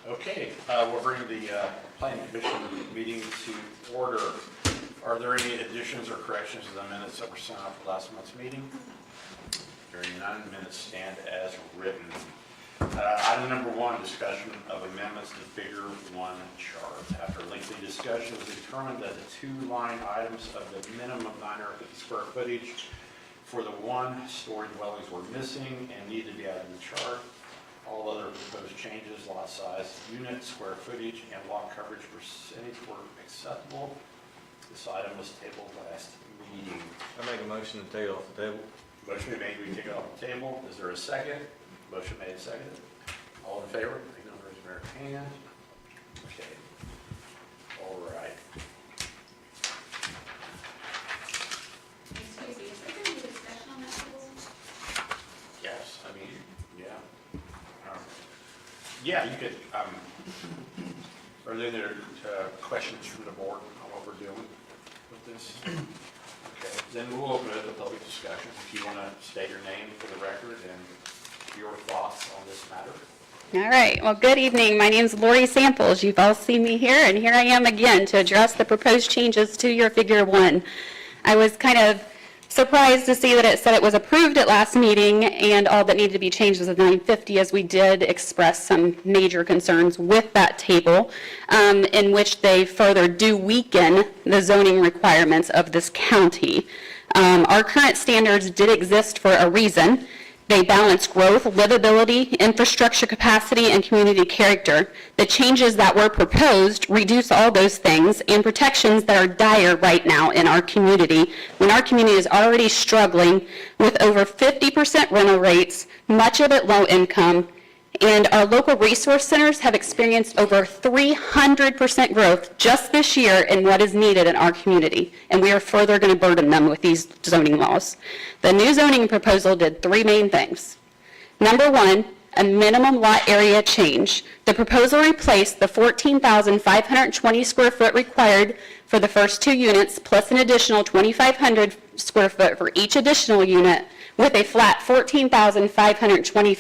Okay, we'll bring the Planning Commission meeting to order. Are there any additions or corrections to the minutes that were sent out for last month's meeting? Hearing none, minutes stand as written. Item number 1, discussion of amendments to Figure 1 chart. After lengthy discussion, it was determined that the 2 line items of the minimum 950 square footage for the 1-story dwellings were missing and needed to be added to the chart. All other proposed changes, lot size, unit, square footage, and lot coverage percentage were acceptable. This item was tabled last meeting. I make a motion to take it off the table. Motion made, we take it off the table. Is there a second? Motion made, seconded. All in favor? Please don't raise your hand. Okay. All right. Excuse me, is there going to be discussion on that table? Yes, I mean, yeah. Yeah, you could, are there any questions from the board on what we're doing with this? Okay, then we'll open it to public discussion. If you want to state your name for the record and your thoughts on this matter. All right. Well, good evening. My name is Lori Samples. You've all seen me here, and here I am again to address the proposed changes to your Figure 1. I was kind of surprised to see that it said it was approved at last meeting, and all that needed to be changed was the 950, as we did express some major concerns with that table, in which they further do weaken the zoning requirements of this county. Our current standards did exist for a reason. They balance growth, livability, infrastructure capacity, and community character. The changes that were proposed reduce all those things and protections that are dire right now in our community, when our community is already struggling with over 50% rental rates, much of it low income, and our local resource centers have experienced over 300% growth just this year in what is needed in our community, and we are further going to burden them with these zoning laws. The new zoning proposal did 3 main things. Number 1, a minimum lot area change. The proposal replaced the 14,520 square foot required for the first 2 units, plus an additional 2,500 square foot for each additional unit, with a flat 14,520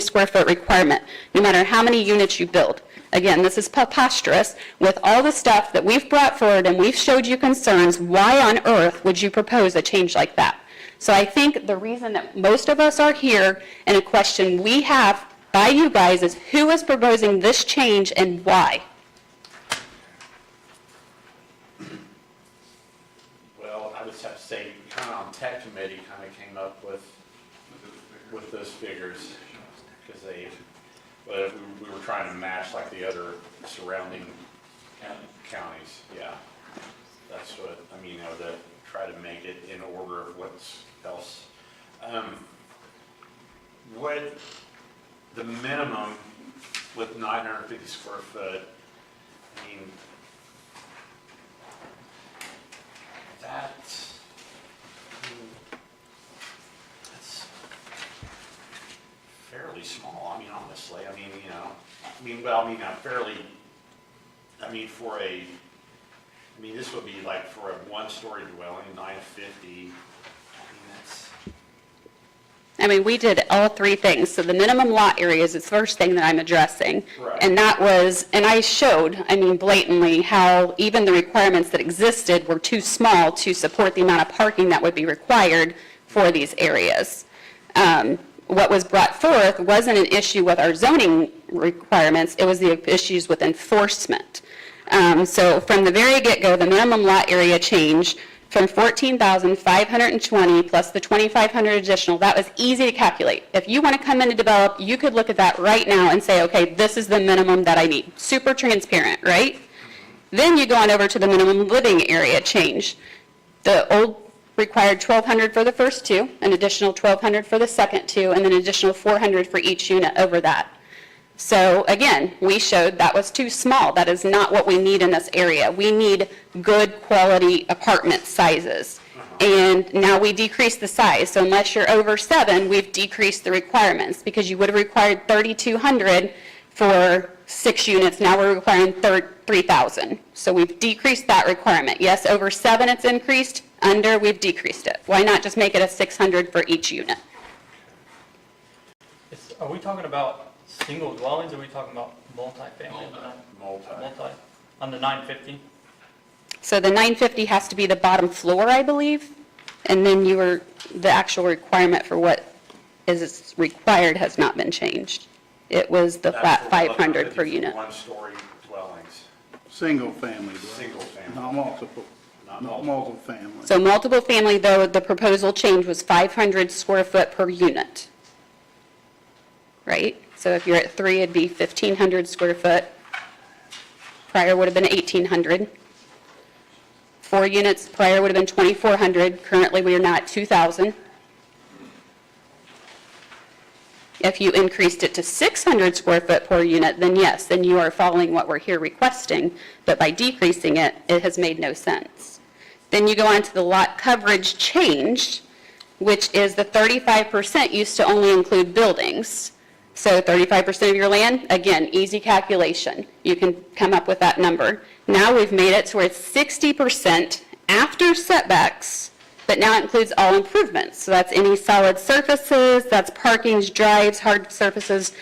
square foot requirement, no matter how many units you build. Again, this is preposterous. With all the stuff that we've brought forward and we've showed you concerns, why on earth would you propose a change like that? So I think the reason that most of us are here, and a question we have by you guys, is who is proposing this change and why? Well, I would have to say, kind of on tech committee, kind of came up with those figures, because we were trying to match like the other surrounding counties. Yeah, that's what I mean. To try to make it in order of what's else. What the minimum with 950 square foot? I mean, that's fairly small. I mean, honestly, I mean, you know, fairly. I mean, this would be like for a 1-story dwelling, 950. We did all 3 things. So the minimum lot area is the first thing that I'm addressing. Right. And that was, and I showed, blatantly how even the requirements that existed were too small to support the amount of parking that would be required for these areas. What was brought forth wasn't an issue with our zoning requirements, it was the issues with enforcement. So from the very get-go, the minimum lot area change from 14,520 plus the 2,500 additional, that was easy to calculate. If you want to come in and develop, you could look at that right now and say, okay, this is the minimum that I need. Super transparent, right? Then you go on over to the minimum living area change. The old required 1,200 for the first 2, an additional 1,200 for the second 2, and then an additional 400 for each unit over that. So again, we showed that was too small. That is not what we need in this area. We need good quality apartment sizes. And now we decrease the size. So unless you're over 7, we've decreased the requirements, because you would have required 3,200 for 6 units. Now we're requiring 3,000. So we've decreased that requirement. Yes, over 7 it's increased. Under, we've decreased it. Why not just make it a 600 for each unit? Are we talking about single dwellings, or are we talking about multifamily? Multi. Multi, on the 950? So the 950 has to be the bottom floor, I believe, and then the actual requirement for what is required has not been changed. It was the flat 500 per unit. One-story dwellings, Single family, single family. not multiple, Not not multiple family. So multiple family, though, the proposal change was 500 square foot per unit. Right? So if you're at 3, it'd be 1,500 square foot. Prior would have been 1,800. 4 units, prior would have been 2,400. Currently, we are now at 2,000. If you increased it to 600 square foot per unit, then yes, then you are following what we're here requesting. But by decreasing it, it has made no sense. Then you go on to the lot coverage change, which is the 35% used to only include buildings. So 35% of your land, again, easy calculation. You can come up with that number. Now we've made it to where it's 60% after setbacks, but now it includes all improvements. So that's any solid surfaces, that's parkings, drives, hard surfaces,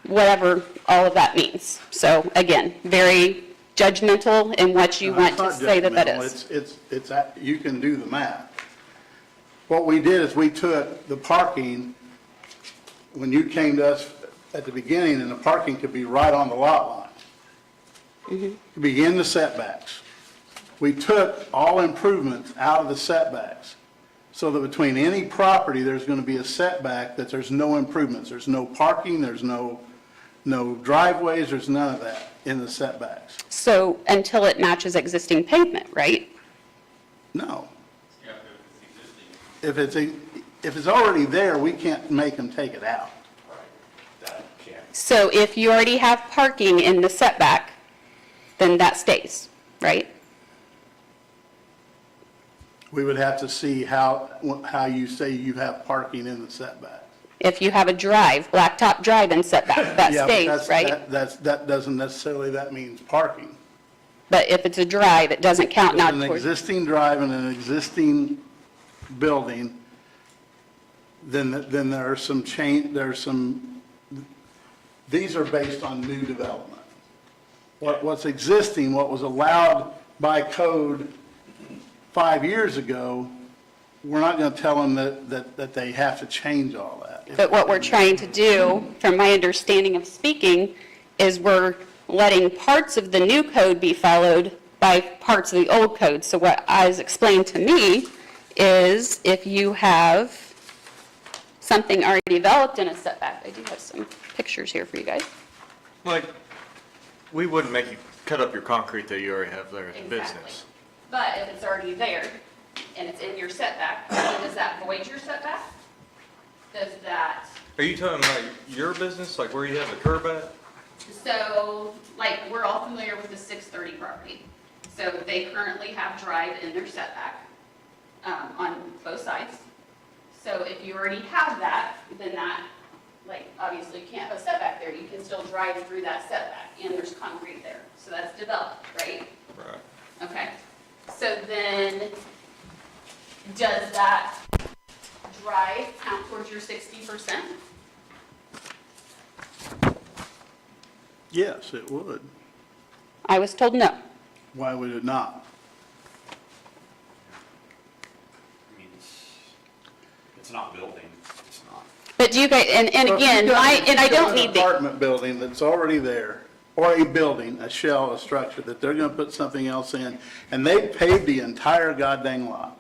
whatever all of that means. So again, very judgmental in what you No, want it's to not say that that judgmental. is. You can do the math. What we did is we took the parking, when you came to us at the beginning, and the parking could be right on the lot line. Could be in the setbacks. We took all improvements out of the setbacks, so that between any property, there's going to be a setback that there's no improvements. There's no parking, there's no driveways, there's none of that in the setbacks. So until it matches existing pavement, right? No. If it's already there, we can't make them take it out. Right, that can't. So if you already have parking in the setback, then that stays, right? We would have to see how you say you have parking in the setback. If you have a drive, blacktop drive in setback, that Yeah, but stays, right? That doesn't necessarily, that means parking. But if it's a drive, it doesn't count There's now an towards. existing drive and an existing building, then there are some these are based on new development. What's existing, what was allowed by code 5 years ago, we're not going to tell them that they have to change all that. But what we're trying to do, from my understanding of speaking, is we're letting parts of the new code be followed by parts of the old code. So what is explained to me is if you have something already developed in a setback, I do have some pictures here for you guys. Like, we wouldn't make you cut up your concrete that you already have there as a business. But if it's already there and it's in your setback, does that void your setback? Does that, Are you talking about your business, like where you have the curb at? so, like, we're all familiar with the 630 property. So they currently have drive in their setback on both sides. So if you already have that, then that, like, obviously you can't have a setback there. You can still drive through that setback, and there's concrete there. So that's developed, right? Right. Okay. So then, does that drive count towards your 60%? Yes, it would. I was told no. Why would it not? I mean, it's not building, it's not. But do you guys, and again, I don't need An the, apartment building that's already there, or a building, a shell, a structure, that they're going to put something else in, and they paved the entire goddamn lot.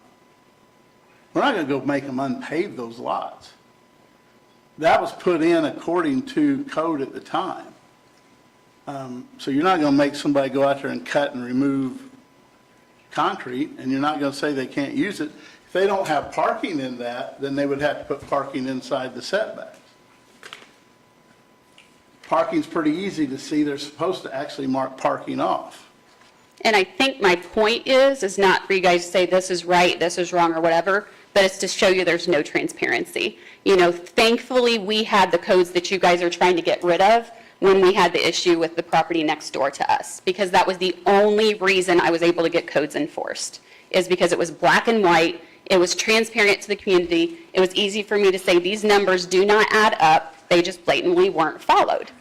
We're not going to go make them unpave those lots. That was put in according to code at the time. So you're not going to make somebody go out there and cut and remove concrete, and you're not going to say they can't use it. If they don't have parking in that, then they would have to put parking inside the setbacks. Parking's pretty easy to see. They're supposed to actually mark parking off. and I think my point is not for you guys to say this is right, this is wrong, or whatever, but it's to show you there's no transparency. You know, thankfully, we had the codes that you guys are trying to get rid of when we had the issue with the property next door to us, because that was the only reason I was able to get codes enforced, is because it was black and white, It was transparent to the community. It was easy for me to say, these numbers do not add up. They just blatantly weren't followed.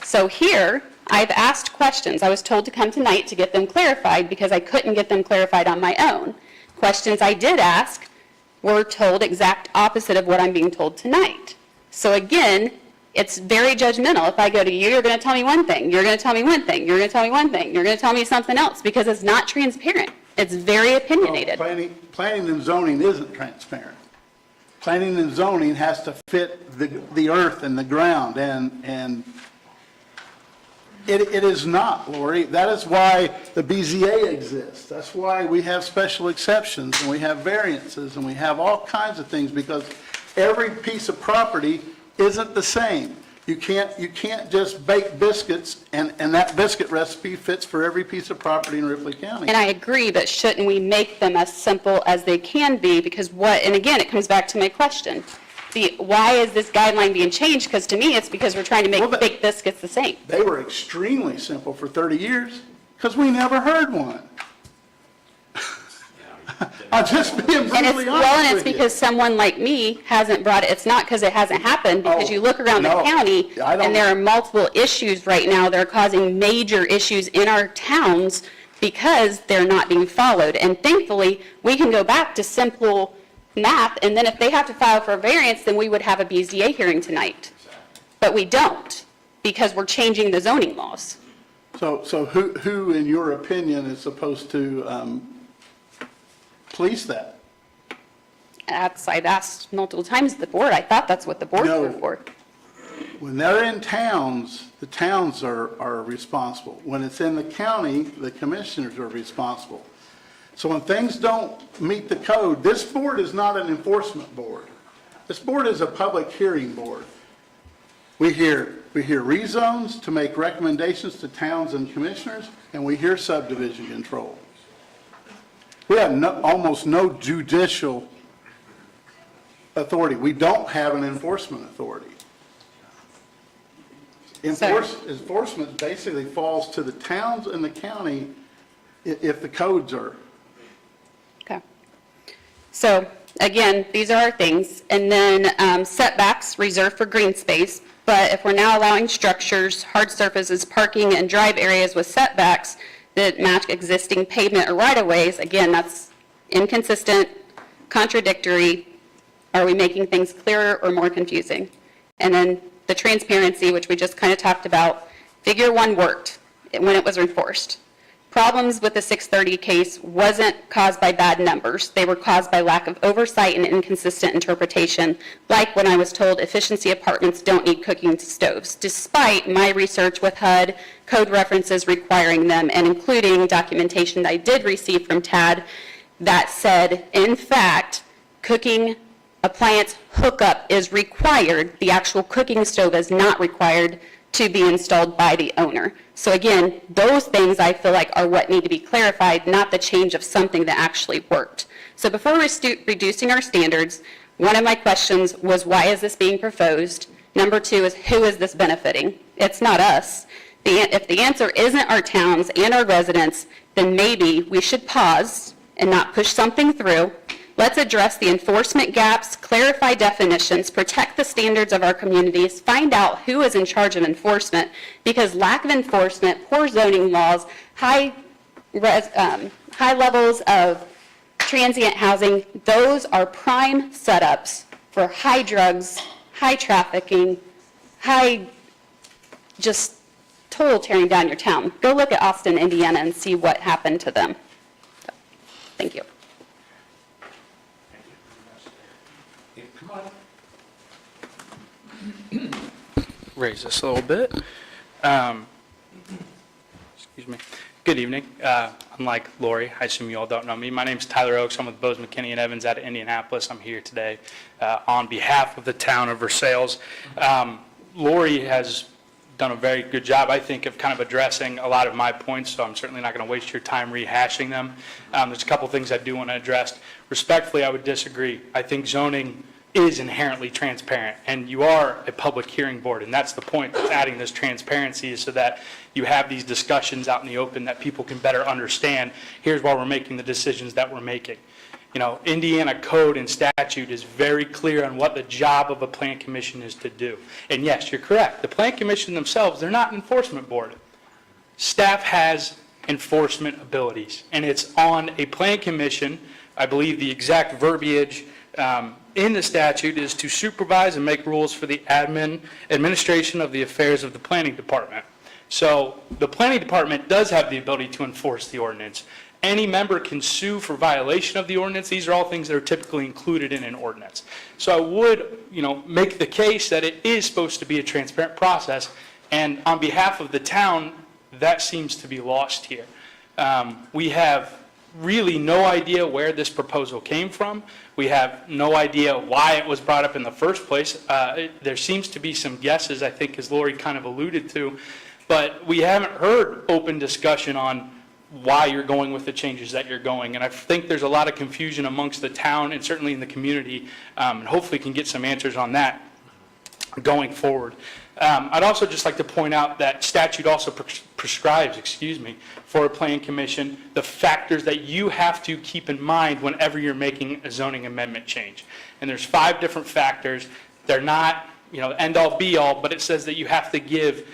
So here, I've asked questions. I was told to come tonight to get them clarified because I couldn't get them clarified on my own. Questions I did ask were told exact opposite of what I'm being told tonight. So again, it's very judgmental. If I go to you, you're going to tell me one thing, you're going to tell me one thing, you're going to tell me one thing, you're going to tell me something else, because it's not transparent. It's very opinionated. Planning and zoning isn't transparent. Planning and zoning has to fit the earth and the ground, and it is not, Lori. That is why the BZA exists. That's why we have special exceptions, and we have variances, and we have all kinds of things, because every piece of property isn't the same. You can't just bake biscuits, and that biscuit recipe fits for every piece of property in Ripley County. And I agree, but shouldn't we make them as simple as they can be? Because and again, it comes back to my question. Why is this guideline being changed? Because to me, it's because we're trying to make baked biscuits the same. They were extremely simple for 30 years, because we never heard one. I'm just being brutally honest with you. And it's because someone like me hasn't brought it. It's not because it hasn't happened, because you look around the county, and there are multiple issues right now that are causing major issues in our towns because they're not being followed. And thankfully, we can go back to simple math, and then if they have to file for a variance, then we would have a BZA hearing tonight. But we don't, because we're changing the zoning laws. So who, in your opinion, is supposed to police that? I've asked multiple times to the board. I thought that's what the boards were for. When they're in towns, the towns are responsible. When it's in the county, the commissioners are responsible. So when things don't meet the code, this board is not an enforcement board. This board is a public hearing board. We hear rezones to make recommendations to towns and commissioners, and we hear subdivision control. We have almost no judicial authority. We don't have an enforcement authority. Enforcement basically falls to the towns and the county if the codes are. Okay. So again, these are our things. And then setbacks reserved for green space. But if we're now allowing structures, hard surfaces, parking, and drive areas with setbacks that match existing pavement or right-of-ways, again, that's inconsistent, contradictory. Are we making things clearer or more confusing? And then the transparency, which we just kind of talked about, figure 1 worked when it was enforced. Problems with the 630 case wasn't caused by bad numbers. They were caused by lack of oversight and inconsistent interpretation, like when I was told efficiency apartments don't need cooking stoves, despite my research with HUD, code references requiring them, and including documentation that I did receive from TAD that said, in fact, cooking appliance hookup is required. The actual cooking stove is not required to be installed by the owner. So again, those things I feel like are what need to be clarified, not the change of something that actually worked. So before reducing our standards, one of my questions was, why is this being proposed? Number 2 is, who is this benefiting? It's not us. If the answer isn't our towns and our residents, then maybe we should pause and not push something through. Let's address the enforcement gaps, clarify definitions, protect the standards of our communities, find out who is in charge of enforcement, because lack of enforcement, poor zoning laws, high levels of transient housing, those are prime setups for high drugs, high trafficking, high just total tearing down your town. Go look at Austin, Indiana, and see what happened to them. So, thank you. Come on. Raise this a little bit. Excuse me. Good evening. Unlike Lori, I assume you all don't know me. My name is Tyler Oakes. I'm with Bose McKinney and Evans out of Indianapolis. I'm here today on behalf of the town of Versailles. Lori has done a very good job, I think, of kind of addressing a lot of my points, so I'm certainly not going to waste your time rehashing them. There's a couple things I do want to address. Respectfully, I would disagree. I think zoning is inherently transparent, and you are a public hearing board, and that's the point of adding this transparency, is so that you have these discussions out in the open that people can better understand. Here's why we're making the decisions that we're making. Indiana code and statute is very clear on what the job of a plan commission is to do. And yes, you're correct. The plan commission themselves, they're not an enforcement board. Staff has enforcement abilities, and it's on a plan commission. I believe the exact verbiage in the statute is to supervise and make rules for the administration of the affairs of the planning department. So the planning department does have the ability to enforce the ordinance. Any member can sue for violation of the ordinance. These are all things that are typically included in an ordinance. So I would, make the case that it is supposed to be a transparent process, and on behalf of the town, that seems to be lost here. We have really no idea where this proposal came from. We have no idea why it was brought up in the first place. There seems to be some guesses, I think, as Lori kind of alluded to, but we haven't heard open discussion on why you're going with the changes that you're going. And I think there's a lot of confusion amongst the town and certainly in the community, and hopefully can get some answers on that going forward. I'd also just like to point out that statute also prescribes, for a plan commission, the factors that you have to keep in mind whenever you're making a zoning amendment change. And there's 5 different factors. They're not, end all be all, but it says that you have to give,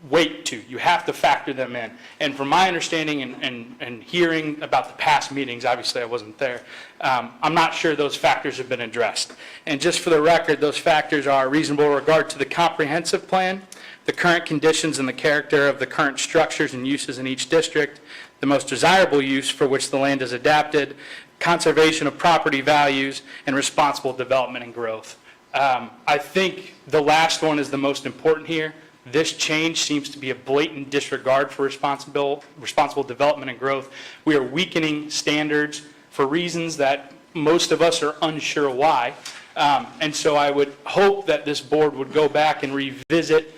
weight to. You have to factor them in. And from my understanding and hearing about the past meetings, obviously I wasn't there, I'm not sure those factors have been addressed. And just for the record, those factors are reasonable regard to the comprehensive plan, the current conditions and the character of the current structures and uses in each district, the most desirable use for which the land is adapted, conservation of property values, and responsible development and growth. I think the last one is the most important here. This change seems to be a blatant disregard for responsible development and growth. We are weakening standards for reasons that most of us are unsure why. And so I would hope that this board would go back and revisit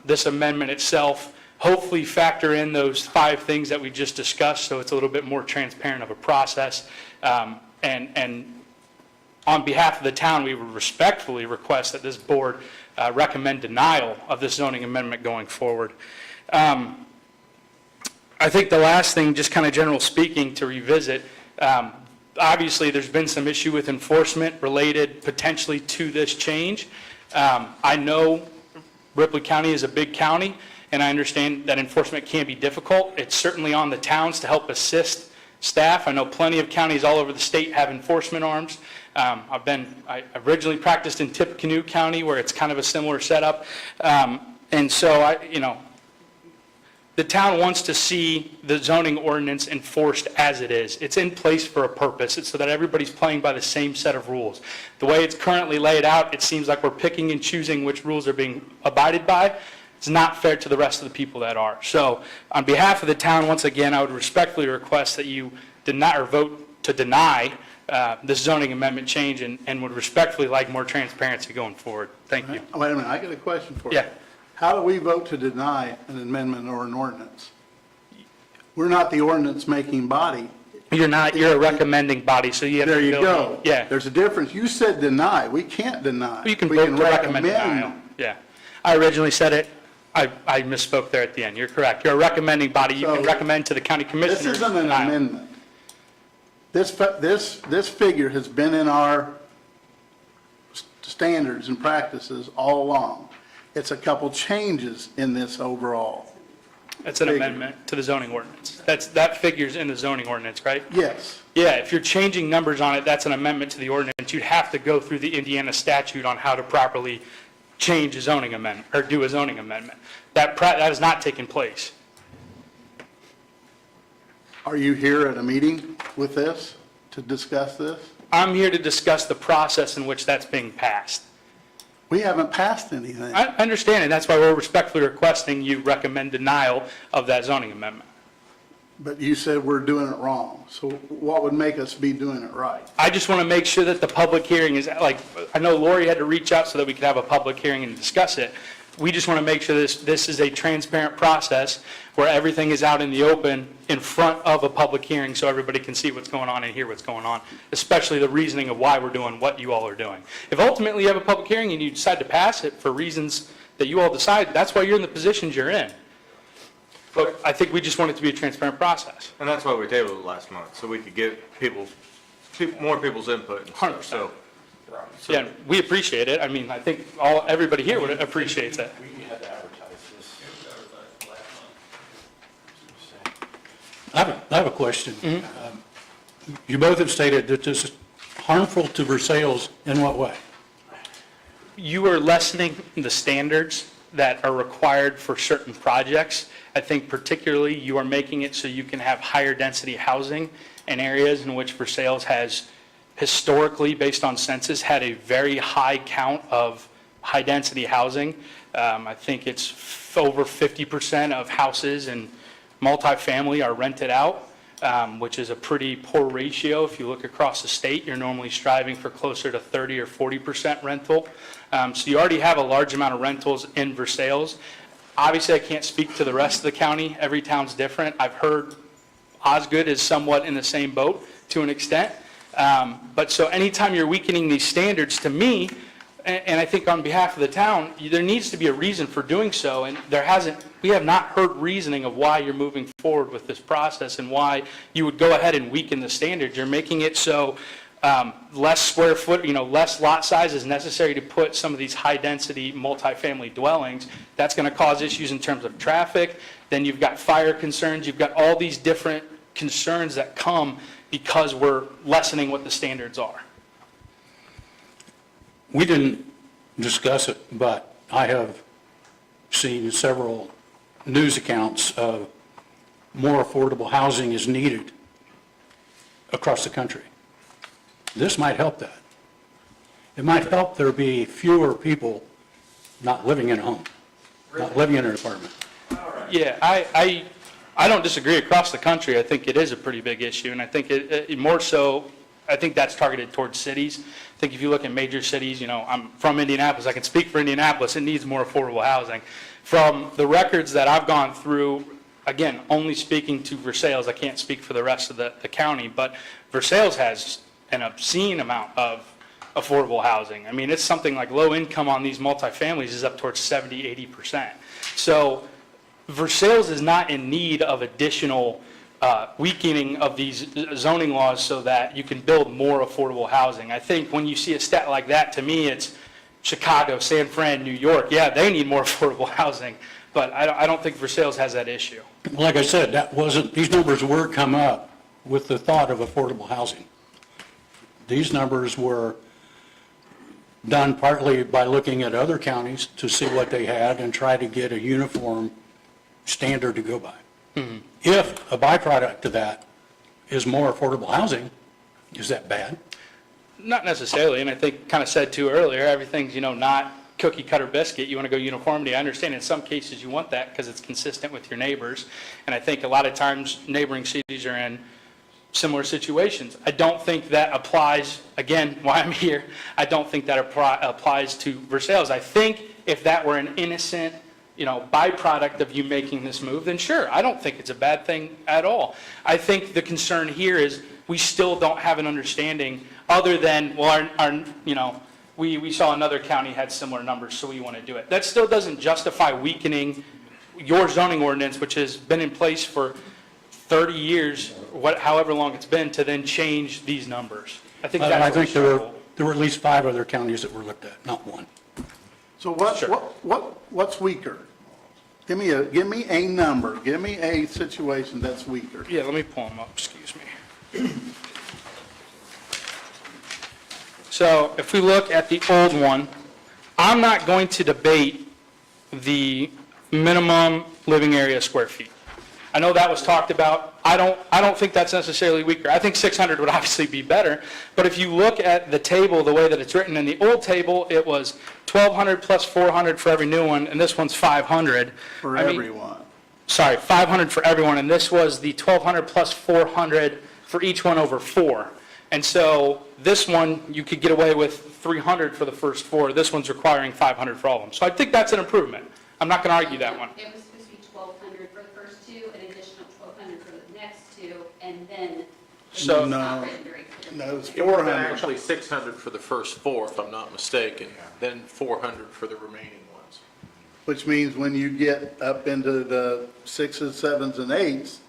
this amendment itself, hopefully factor in those 5 things that we just discussed so it's a little bit more transparent of a process. And on behalf of the town, we would respectfully request that this board recommend denial of this zoning amendment going forward. I think the last thing, just kind of general speaking to revisit, obviously there's been some issue with enforcement related potentially to this change. I know Ripley County is a big county, and I understand that enforcement can be difficult. It's certainly on the towns to help assist staff. I know plenty of counties all over the state have enforcement arms. I originally practiced in Tippecanoe County where it's kind of a similar setup. And so the town wants to see the zoning ordinance enforced as it is. It's in place for a purpose. It's so that everybody's playing by the same set of rules. The way it's currently laid out, it seems like we're picking and choosing which rules are being abided by. It's not fair to the rest of the people that are. So on behalf of the town, once again, I would respectfully request that you vote to deny this zoning amendment change and would respectfully like more transparency going forward. Thank you. Wait a minute, I got a question for you. Yeah. How do we vote to deny an amendment or an ordinance? We're not the ordinance-making body. You're not, you're a recommending body, so you have to There you go. Yeah. There's a difference. You said deny. We can't deny. You can We vote to recommend denial. recommend. Yeah. I originally said it. I misspoke there at the end. You're correct. You're a recommending body. You can So, recommend to the county commissioners. This isn't an denial. amendment. This figure has been in our standards and practices all along. It's a couple changes in this overall. It's an figure. amendment to the zoning ordinance. That figures in the zoning ordinance, right? Yes. Yeah, if you're changing numbers on it, that's an amendment to the ordinance. You'd have to go through the Indiana statute on how to properly change a zoning amendment, or do a zoning amendment. That has not taken place. Are you here at a meeting with this to discuss this? I'm here to discuss the process in which that's being passed. We haven't passed anything. I understand it. That's why we're respectfully requesting you recommend denial of that zoning amendment. But you said we're doing it wrong. So what would make us be doing it right? I just want to make sure that the public hearing is, like, I know Lori had to reach out so that we could have a public hearing and discuss it. We just want to make sure this is a transparent process where everything is out in the open in front of a public hearing so everybody can see what's going on and hear what's going on, especially the reasoning of why we're doing what you all are doing. If ultimately you have a public hearing and you decide to pass it for reasons that you all decide, that's why you're in the positions you're in. But I think we just want it to be a transparent process. And that's why we tabled it last month, so we could get more people's input and stuff, 100%. so. Yeah, we appreciate it. I mean, I think everybody here would appreciate that. We had to advertise this. I have a question. You both have stated that this is harmful to Versailles in what way? You are lessening the standards that are required for certain projects. I think particularly you are making it so you can have higher density housing in areas in which Versailles has historically, based on census, had a very high count of high density housing. I think it's over 50% of houses in multifamily are rented out, which is a pretty poor ratio. If you look across the state, you're normally striving for closer to 30 or 40% rental. So you already have a large amount of rentals in Versailles. Obviously, I can't speak to the rest of the county. Every town's different. I've heard Osgood is somewhat in the same boat to an extent. But so anytime you're weakening these standards, to me, and I think on behalf of the town, there needs to be a reason for doing so, and we have not heard reasoning of why you're moving forward with this process and why you would go ahead and weaken the standards. You're making it so less square foot, less lot size is necessary to put some of these high-density multifamily dwellings. That's going to cause issues in terms of traffic. Then you've got fire concerns. You've got all these different concerns that come because we're lessening what the standards are. We didn't discuss it, but I have seen several news accounts of more affordable housing is needed across the country. This might help that. It might help there be fewer people not living in a home, not living in an apartment. Yeah, I don't disagree across the country. I think it is a pretty big issue, and I think it more so, I think that's targeted towards cities. I think if you look at major cities, I'm from Indianapolis, I can speak for Indianapolis, it needs more affordable housing. From the records that I've gone through, again, only speaking to Versailles, I can't speak for the rest of the county, but Versailles has an obscene amount of affordable housing. I mean, it's something like low income on these multifamilies is up towards 70, 80%. So Versailles is not in need of additional weakening of these zoning laws so that you can build more affordable housing. I think when you see a stat like that, to me, it's Chicago, San Fran, New York. Yeah, they need more affordable housing, but I don't think Versailles has that issue. Like I said, these numbers were come up with the thought of affordable housing. These numbers were done partly by looking at other counties to see what they had and try to get a uniform standard to go by. Mm-hmm. If a byproduct of that is more affordable housing, is that bad? Not necessarily, and I think kind of said too earlier, everything's, not cookie cutter biscuit. You want to go uniformity. I understand in some cases you want that because it's consistent with your neighbors, and I think a lot of times neighboring cities are in similar situations. I don't think that applies, again, why I'm here, I don't think that applies to Versailles. I think if that were an innocent byproduct of you making this move, then sure, I don't think it's a bad thing at all. I think the concern here is we still don't have an understanding other than, well, we saw another county had similar numbers, so we want to do it. That still doesn't justify weakening your zoning ordinance, which has been in place for 30 years, however long it's been, to then change these numbers. I think that's I think there struggle. were at least 5 other counties that were looked at, not one. So Sure. what's weaker? Give me a number, give me a situation that's weaker. Yeah, let me pull them up, excuse me. So if we look at the old one, I'm not going to debate the minimum living area square feet. I know that was talked about. I don't think that's necessarily weaker. I think 600 would obviously be better. But if you look at the table, the way that it's written, in the old table, it was 1,200 plus 400 for every new one, and this one's 500. For everyone. Sorry, 500 for everyone, and this was the 1,200 plus 400 for each one over 4. And so this one, you could get away with 300 for the first 4. This one's requiring 500 for all of them. So I think that's an improvement. I'm not going to argue that one. It was supposed to be 1,200 for the first 2, an additional 1,200 for the next 2, and then. So- It's not written very clearly. No, it's It was 400. actually 600 for the first 4, if I'm not mistaken, then 400 for the remaining ones. which means when you get up into the 6s, 7s, and 8s,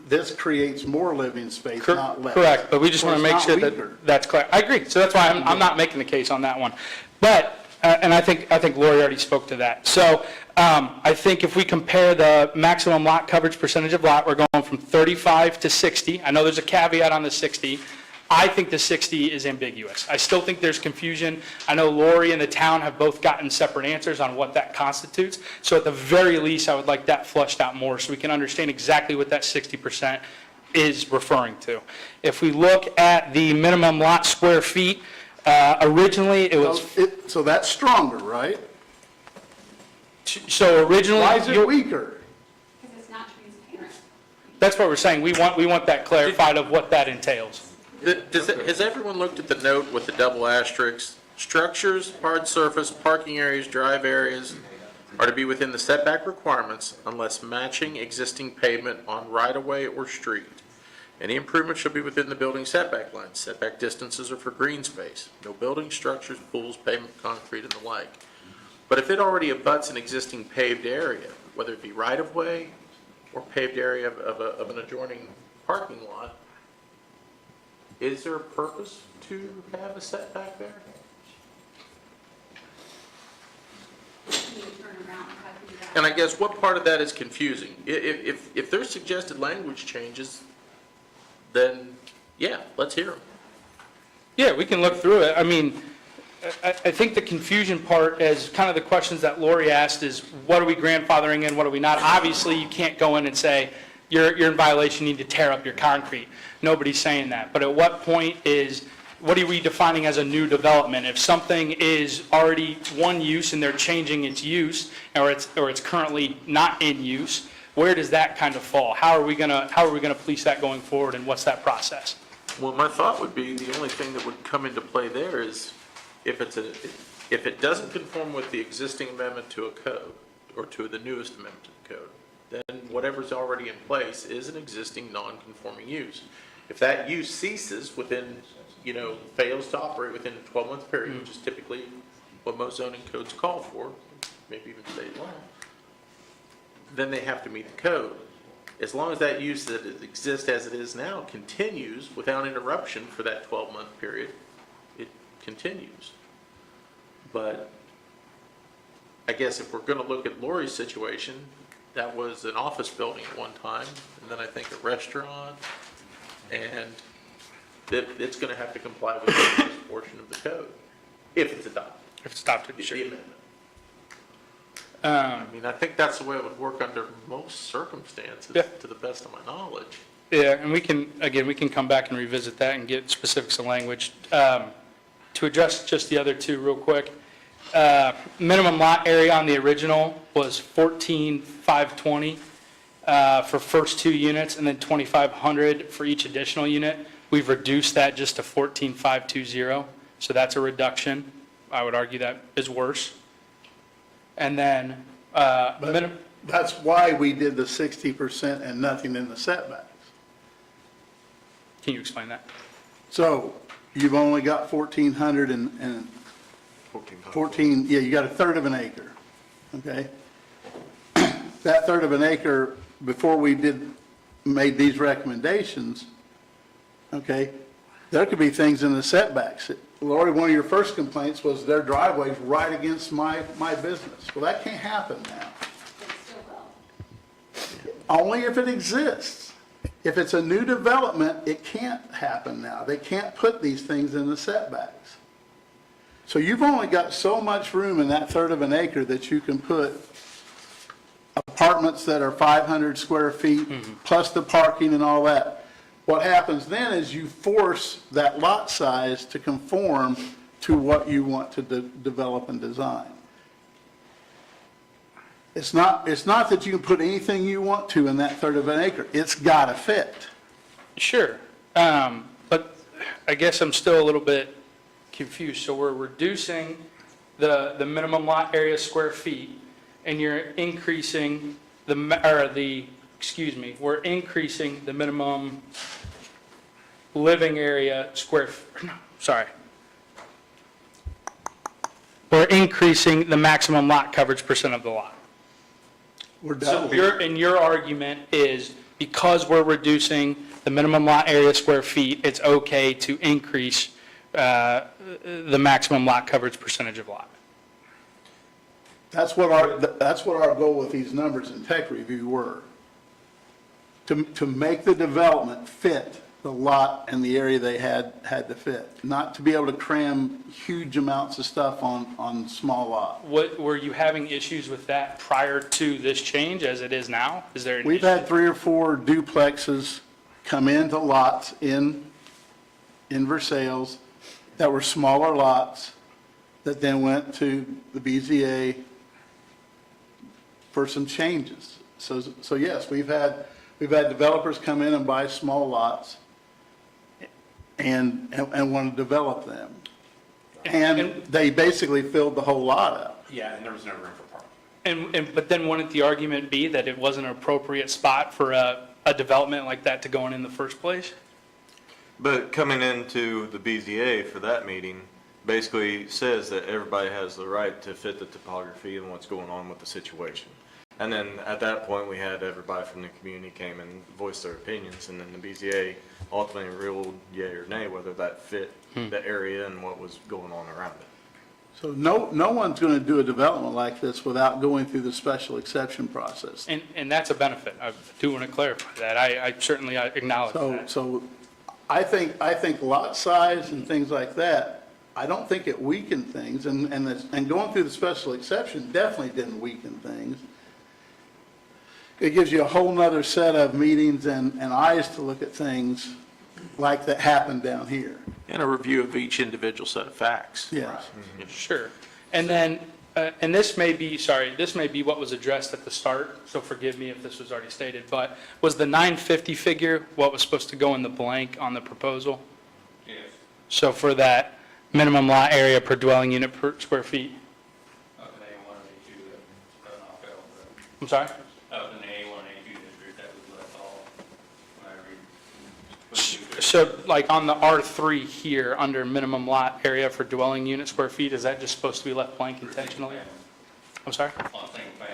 this creates more living space, not less. Correct, but we just So want to it's make not sure weaker. that that's clear. I agree, so that's why I'm not making the case on that one. But, and I think Lori already spoke to that. So I think if we compare the maximum lot coverage percentage of lot, we're going from 35 to 60. I know there's a caveat on the 60. I think the 60 is ambiguous. I still think there's confusion. I know Lori and the town have both gotten separate answers on what that constitutes. So at the very least, I would like that flushed out more so we can understand exactly what that 60% is referring to. If we look at the minimum lot square feet, originally it was, So that's stronger, right? so originally. Why is it weaker? Because it's not transparent. That's what we're saying. We want that clarified of what that entails. Has everyone looked at the note with the double asterisks? Structures, hard surface, parking areas, drive areas are to be within the setback requirements unless matching existing pavement on right-of-way or street. Any improvement shall be within the building setback lines. Setback distances are for green space. No building structures, pools, pavement, concrete, and the like. But if it already abuts an existing paved area, whether it be right-of-way or paved area of an adjoining parking lot, is there a purpose to have a setback there? Can you turn around and how can you do that? And I guess what part of that is confusing? If there's suggested language changes, then yeah, let's hear them. Yeah, we can look through it. I mean, I think the confusion part is kind of the questions that Lori asked is, what are we grandfathering in, what are we not? Obviously, you can't go in and say, you're in violation, you need to tear up your concrete. Nobody's saying that. But at what point what are we defining as a new development? If something is already one use and they're changing its use, or it's currently not in use, where does that kind of fall? How are we gonna police that going forward, and what's that process? Well, my thought would be the only thing that would come into play there is if it doesn't conform with the existing amendment to a code, or to the newest amendment to the code, then whatever's already in place is an existing non-conforming use. If that use ceases within, fails to operate within a 12-month period, which is typically what most zoning codes call for, maybe even state law, then they have to meet the code. As long as that use that exists as it is now continues without interruption for that 12-month period, it continues. But I guess if we're going to look at Lori's situation, that was an office building at one time, and then I think a restaurant, and it's going to have to comply with this portion of the code, if it's adopted. If it's adopted, The sure. amendment. I mean, I think that's the way it would work under most circumstances, Yeah. to the best of my knowledge. Yeah, and we can come back and revisit that and get specifics of language. To address just the other two real quick, minimum lot area on the original was 14,520 for first two units, and then 2,500 for each additional unit. We've reduced that just to 14,520, so that's a reduction. I would argue that is worse. And then, That's why we did the 60% and nothing in the setbacks. can you explain that? So you've only got 1,400 and 14, yeah, you got a third of an acre, okay? That third of an acre, before we made these recommendations, okay, there could be things in the setbacks. Lori, one of your first complaints was their driveway's right against my business. Well, that can't happen now. But it still will. Only if it exists. If it's a new development, it can't happen now. They can't put these things in the setbacks. So you've only got so much room in that third of an acre that you can put apartments that are 500 square feet, plus the parking and all that. What happens then is you force that lot size to conform to what you want to develop and design. It's not that you can put anything you want to in that third of an acre. It's got to fit. Sure, but I guess I'm still a little bit confused. So we're reducing the minimum lot area square feet, and you're increasing we're increasing the minimum living area We're increasing the maximum lot coverage percent of the lot. We're So done. your argument is because we're reducing the minimum lot area square feet, it's okay to increase the maximum lot coverage percentage of lot. That's what our goal with these numbers in tech review were. To make the development fit the lot and the area they had to fit, not to be able to cram huge amounts of stuff on small lots. What, were you having issues with that prior to this change as it is now? Is there an We've issue? had 3 or 4 duplexes come into lots in Versailles that were smaller lots that then went to the BZA for some changes. So yes, we've had developers come in and buy small lots and want to develop them. And they basically filled the whole lot up. Yeah, and there was no room for parking. But then wouldn't the argument be that it wasn't an appropriate spot for a development like that to go in the first place? But coming into the BZA for that meeting basically says that everybody has the right to fit the topography and what's going on with the situation. And then at that point, we had everybody from the community came and voiced their opinions, and then the BZA ultimately ruled yea or nay whether that fit the area and what was going on around it. So no one's going to do a development like this without going through the special exception process. And that's a benefit. I do want to clarify that. I certainly acknowledge that. So I think lot size and things like that, I don't think it weakened things, and going through the special exception definitely didn't weaken things. It gives you a whole nother set of meetings and eyes to look at things like that happened down here. And a review of each individual set of facts. Yes. Sure. And then, and this may be what was addressed at the start, so forgive me if this was already stated, but was the 950 figure what was supposed to go in the blank on the proposal? Yes. So for that minimum lot area per dwelling unit per square feet? Up in A1 and A2, that knocked out. I'm sorry? Up in the A1 and A2 district, that was left off when I read. So like on the R3 here, under minimum lot area for dwelling unit square feet, is that just supposed to be left blank intentionally? I'm sorry? On single family,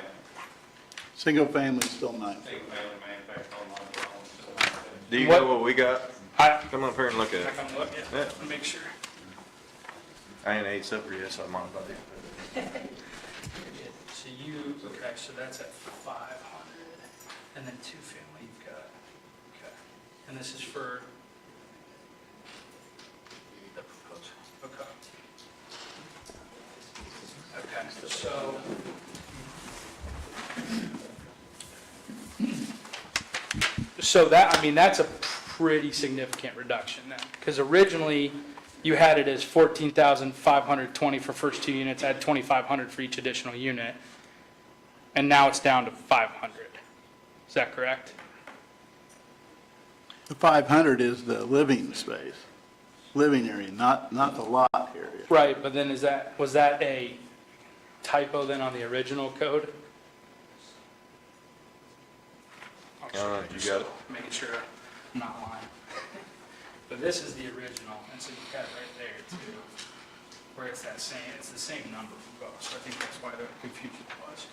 Single family is still 9. single family manufactured home, non-dwelling, so. Do you What- know what we got? I Come up here and look at it. can look at Yeah. it and make sure. I ain't ate supper yet, so I'm on about it. So you, okay, so that's at 500, and then two family you've got, okay. And this is for the proposal, okay. Okay, so that, I mean, that's a pretty significant reduction then, because originally you had it as 14,520 for first 2 units, add 2,500 for each additional unit, and now it's down to 500. Is that correct? The 500 is the living space, living area, not the lot area. Right, but then was that a typo then on the original code? You got it? Making sure I'm not lying. But this is the original, and so you've got it right there too, where it's the same number for both, so I think that's why the confusion was.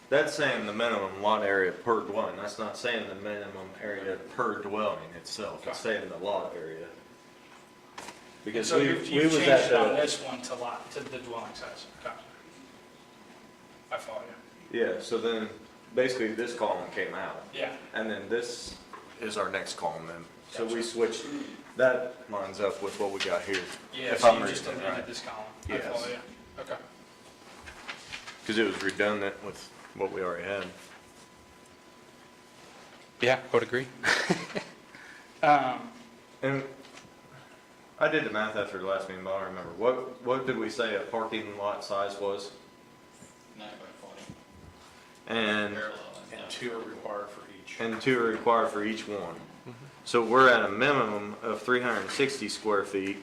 That's saying the minimum lot area per dwelling. That's not saying the minimum area per dwelling itself. It's saying the lot area. Because So we you've was changed at it on the, this one to the dwelling size. Okay. I follow you. yeah, so then basically this column came out. Yeah. And then this is our next column then. So we switched, that lines up with what we got here. Yeah, If so I'm you just reading it amended right. this column. I Yes. follow you. Okay. Because it was redundant with what we already had. Yeah, I would agree. And I did the math after the last meeting, but I don't remember. What did we say a parking lot size was? 9 by 20, And, parallel. And 2 are required for each. and 2 are required for each one. So we're at a minimum of 360 square feet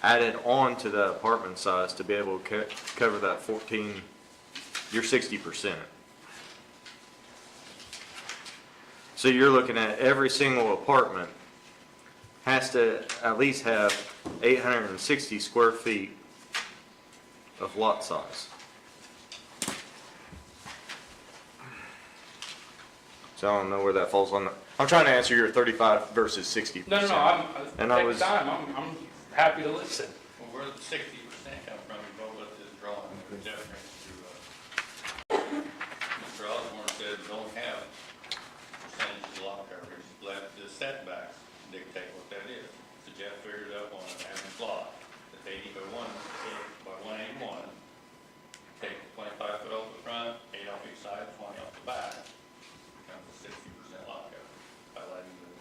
added on to that apartment size to be able to cover that 14, you're 60%. So you're looking at every single apartment has to at least have 860 square feet of lot size. So I don't know where that falls on the, I'm trying to answer your 35 versus 60%. No, And I take was- time, I'm happy to listen. Well, where the 60% come from, you go with this drawing, there's difference to, Mr. Osborne said don't have percentage of lot coverage, let the setbacks dictate what that is. So Jeff figured out on an average lot, that's 80 by 181, take 25 foot off the front, 8 off each side, 20 off the back, comes to 60% lot coverage, by letting the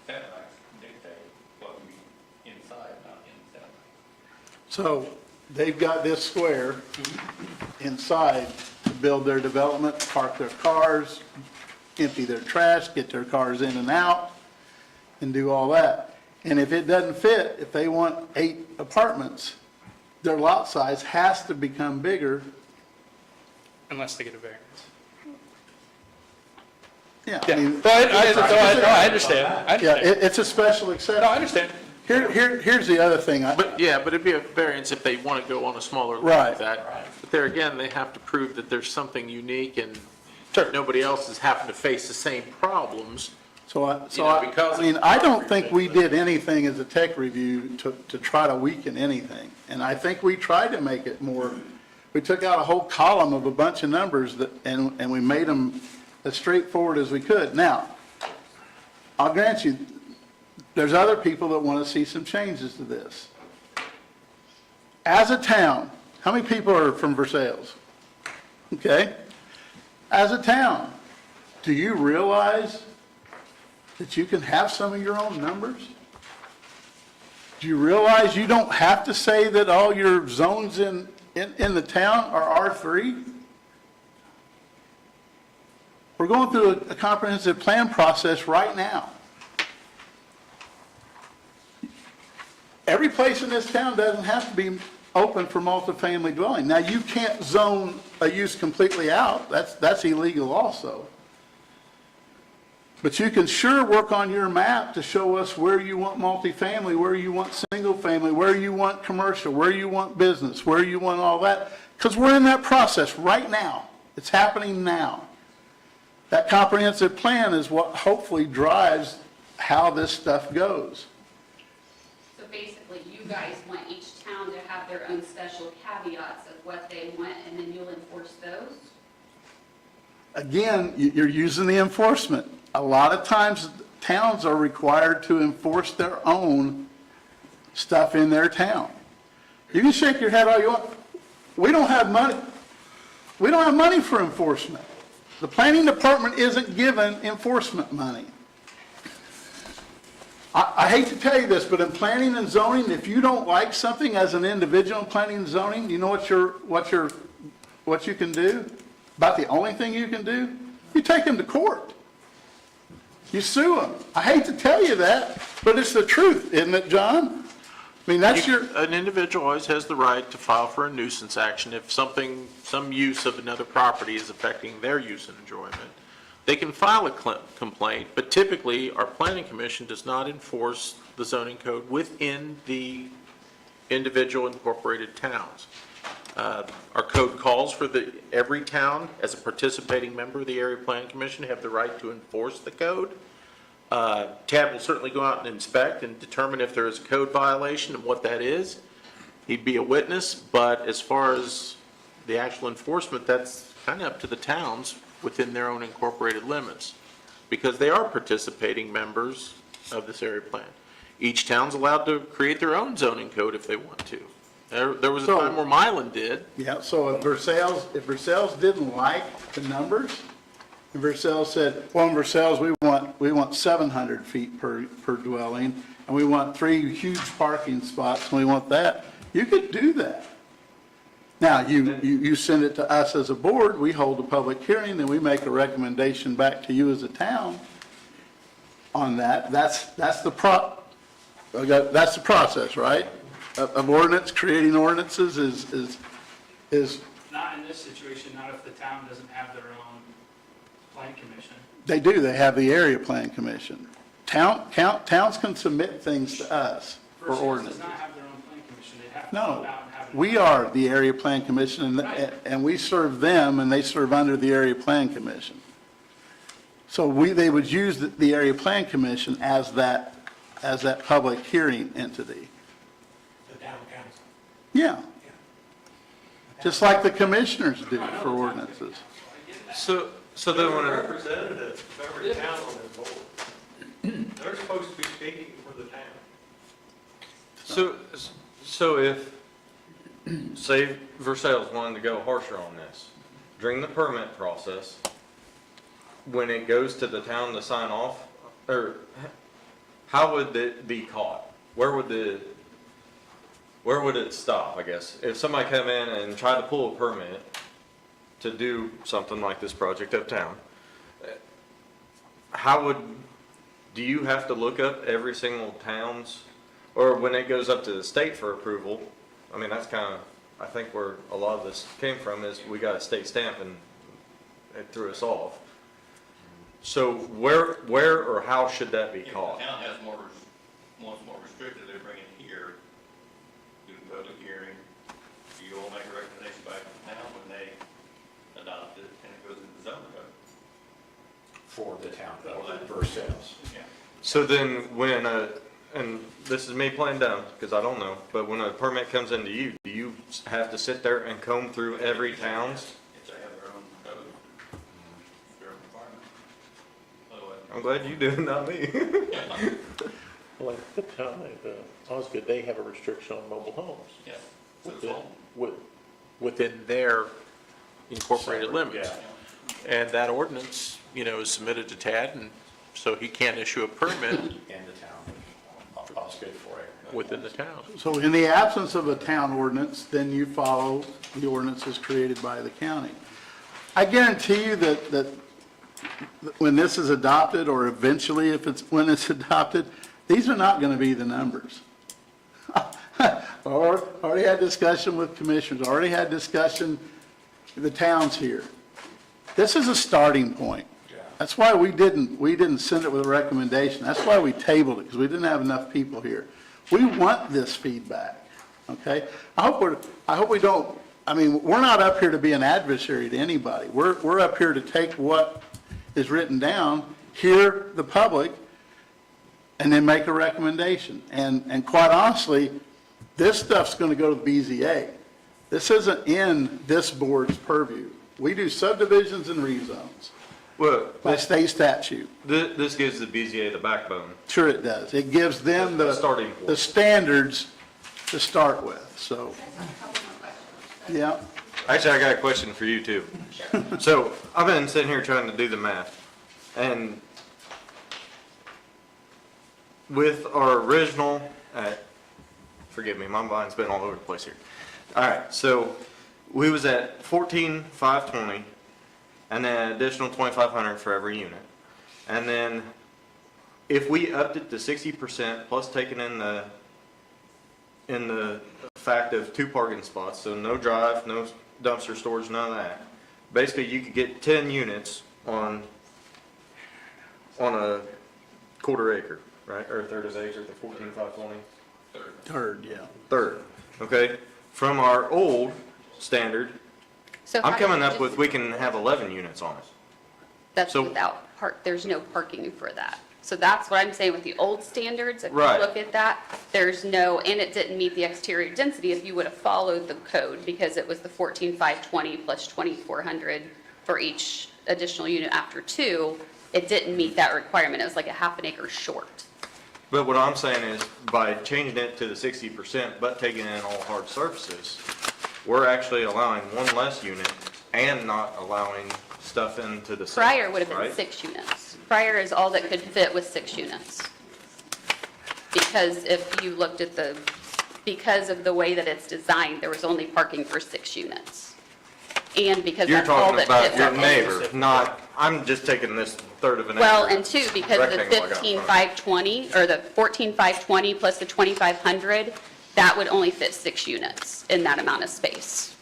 setbacks dictate what would be inside, not in setbacks. So they've got this square inside to build their development, park their cars, empty their trash, get their cars in and out, and do all that. And if it doesn't fit, if they want 8 apartments, their lot size has to become bigger. Unless they get a variance. Yeah, I Yeah, mean, I understand. yeah, it's a special exception. No, I understand. Here's the other thing. But it'd be a variance if they want to go on a smaller lot Right. like that. But there again, they have to prove that there's something unique and Sure. nobody else is having to face the same problems. Because of- I don't think we did anything as a tech review to try to weaken anything. And I think we tried to make it more, we took out a whole column of a bunch of numbers and we made them as straightforward as we could. Now, I'll grant you, there's other people that want to see some changes to this. As a town, how many people are from Versailles? Okay? As a town, do you realize that you can have some of your own numbers? Do you realize you don't have to say that all your zones in the town are R3? We're going through a comprehensive plan process right now. Every place in this town doesn't have to be open for multifamily dwelling. Now, you can't zone a use completely out. That's illegal also. But you can sure work on your map to show us where you want multifamily, where you want single family, where you want commercial, where you want business, where you want all that. Because we're in that process right now. It's happening now. That comprehensive plan is what hopefully drives how this stuff goes. So basically, you guys want each town to have their own special caveats of what they want, and then you'll enforce those? Again, you're using the enforcement. A lot of times, towns are required to enforce their own stuff in their town. You can shake your head all you want. We don't have money. We don't have money for enforcement. The planning department isn't given enforcement money. I hate to tell you this, but in planning and zoning, if you don't like something as an individual in planning and zoning, you know what you can do? About the only thing you can do? You take them to court. You sue them. I hate to tell you that, but it's the truth, isn't it, John? I mean, that's An individual always has the right to file for a nuisance action if some use of another property is affecting their use and enjoyment. They can file a complaint, but typically, our planning commission does not enforce the zoning code within the individual incorporated towns. Our code calls for every town, as a participating member of the area planning commission, have the right to enforce the code. Tad will certainly go out and inspect and determine if there is a code violation and what that is. He'd be a witness, but as far as the actual enforcement, that's kind of up to the towns within their own incorporated limits, because they are participating members of this area plan. Each town's allowed to create their own zoning code if they want to. There was a time where Milan did. Yeah, so if Versailles didn't like the numbers, and Versailles said, well, in Versailles, we want 700 feet per dwelling, and we want 3 huge parking spots, and we want that, you could do that. Now, you send it to us as a board, we hold a public hearing, and we make a recommendation back to you as a town on that. That's the process, right? Of ordinance, creating ordinances is, Not in this situation, not if the town doesn't have their own plan commission. they do, they have the area plan commission. Towns can submit things to us for Versailles ordinance. does not have their own plan commission. They have to No. go out and have We are the area plan commission, and we serve them, and they serve under the area plan commission. So they would use the area plan commission as that public hearing entity. The town council. Yeah. Just like the commissioners do for ordinances. So then when, Representative of every town on this board. They're supposed to be speaking for the town. so if, say Versailles wanted to go harsher on this, during the permit process, when it goes to the town to sign off, or how would it be caught? Where would it stop, I guess? If somebody come in and tried to pull a permit to do something like this project uptown, do you have to look up every single town's, or when it goes up to the state for approval? I mean, that's kind of, I think where a lot of this came from is we got a state stamp and it threw us off. So where or how should that be If the caught? town has wants more restricted, they bring it here, do the public hearing, you all make a recommendation back to the town when they adopt it, and it goes into the zoning code. For the town, Versailles. Yeah. So then when and this is me playing dumb because I don't know, but when a permit comes into you, do you have to sit there and comb through every town's? If they have their own code, their own requirement. Otherwise, I'm glad you do, not me. Like the town, Osgood, they have a restriction on mobile homes yeah. So it's within, all, within their incorporated Separate, limits. yeah. And that ordinance, is submitted to Tad, and so he can't issue a permit And the town, all's good for it. within the town. So in the absence of a town ordinance, then you follow the ordinances created by the county. I guarantee you that when this is adopted, or eventually when it's adopted, these are not going to be the numbers. Already had discussion with commissioners, already had discussion with the towns here. This is a starting point. That's why we didn't send it with a recommendation. That's why we tabled it, because we didn't have enough people here. We want this feedback, okay? I hope we don't, we're not up here to be an adversary to anybody. We're up here to take what is written down, hear the public, and then make a recommendation. And quite honestly, this stuff's going to go to the BZA. This isn't in this board's purview. We do subdivisions and rezones Well, by state statute. this gives the BZA the backbone. Sure it does. It gives them The starting point. the standards to start with, so, yeah. Actually, I got a question for you too. So I've been sitting here trying to do the math, and with our original, forgive me, my mind's been all over the place here. All right, so we was at 14,520, and then an additional 2,500 for every unit. And then if we upped it to 60% plus taking in the fact of 2 parking spots, so no drive, no dumpster storage, none of that. Basically, you could get 10 units on a quarter acre, right? Or a third of an acre, the 14,520. Third, yeah. Third, okay? From our old standard, So I'm how did coming you up just- with we can have 11 units on it. That's so- without there's no parking for that. So that's what I'm saying with the old standards. If you Right. look at that, there's no, and it didn't meet the exterior density if you would have followed the code, because it was the 14,520 plus 2,400 for each additional unit after 2. It didn't meet that requirement. It was like a half an acre short. But what I'm saying is, by changing it to the 60%, but taking in all hard surfaces, we're actually allowing one less unit and not allowing stuff into the. Prior would have been right? 6 units. Prior is all that could fit with 6 units. Because if you looked at because of the way that it's designed, there was only parking for 6 units. And because You're that's all talking that about fit. your with- neighbor, not, I'm just taking this third of an acre. Well, and 2, because the rectangle I got in front of me. 15,520, or the 14,520 plus the 2,500, that would only fit 6 units in that amount of space.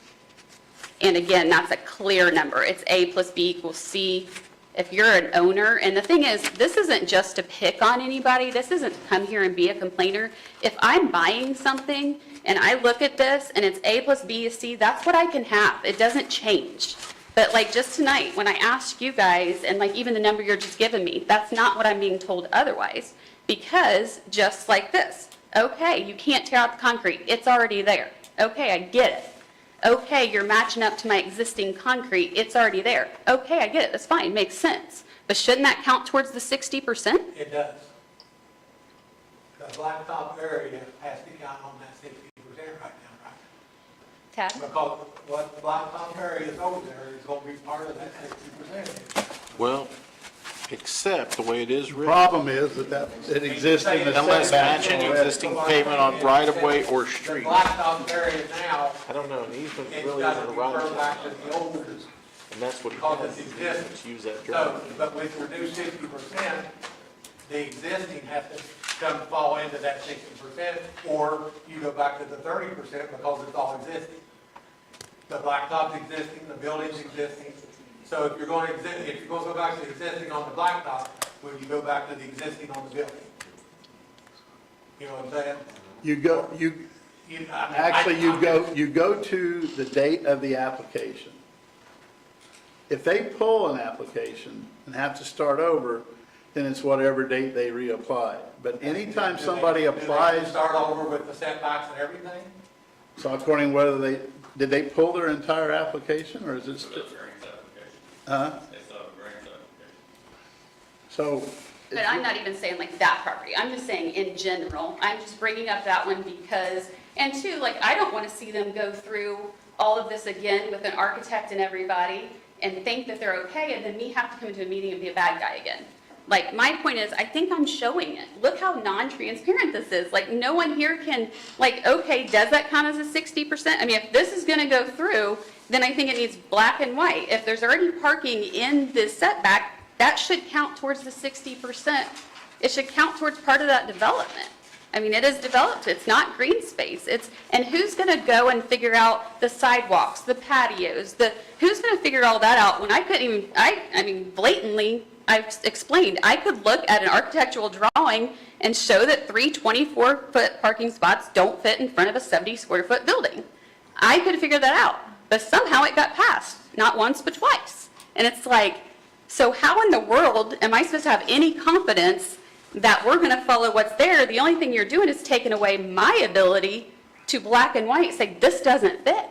And again, that's a clear number. It's A plus B equals C. if you're an owner, and the thing is, this isn't just to pick on anybody, this isn't to come here and be a complainer. If I'm buying something and I look at this and it's A plus B is C, that's what I can have. It doesn't change. But like just tonight, when I asked you guys, and like even the number you're just giving me, that's not what I'm being told otherwise. Because just like this, okay, you can't tear out the concrete, it's already there. Okay, I get it. Okay, you're matching up to my existing concrete, it's already there. Okay, I get it, that's fine, makes sense. But shouldn't that count towards the 60%? It does. The blacktop area has to count on that 60% right now, right? Tad? Because what the blacktop area is over there is going to be part of that 60%. Well, except the way it is The written, problem is that it exists in the unless setback. matching existing pavement on right-of-way or The street. blacktop area now, I don't know, an easement it's really got isn't to a be right, referred back to the old. and that's what because it's happens, existing. let's use that So, driveway. but with reduced 60%, the existing has to come fall into that 60%, or you go back to the 30% because it's all existing. The blacktop's existing, the building's existing. So if you're going to go back to the existing on the blacktop, will you go back to the existing on the building? You know what I'm saying? You go to the date of the application. If they pull an application and have to start over, then it's whatever date they reapply. But anytime somebody Do they applies, start over with the setbacks and everything? so according whether did they pull their entire application, or is it? It's a variance application. Huh? It's a variance application. So. But I'm not even saying like that property, I'm just saying in general. I'm just bringing up that one because, and two, like, I don't want to see them go through all of this again with an architect and everybody and think that they're okay, and then me have to come into a meeting and be a bad guy again. Like, my point is, I think I'm showing it. Look how non-transparent this is. Like, no one here can, like, okay, does that count as a 60%? I mean, if this is gonna go through, then I think it needs black and white. If there's already parking in this setback, that should count towards the 60%. It should count towards part of that development. I mean, it is developed, it's not green space. And who's gonna go and figure out the sidewalks, the patios, who's gonna figure all that out when I couldn't even, I mean, blatantly, I've explained, I could look at an architectural drawing and show that 3 24-foot parking spots don't fit in front of a 70-square-foot building. I could figure that out, but somehow it got passed, not once, but twice. And it's like, so how in the world am I supposed to have any confidence that we're going to follow what's there? The only thing you're doing is taking away my ability to black and white say, this doesn't fit.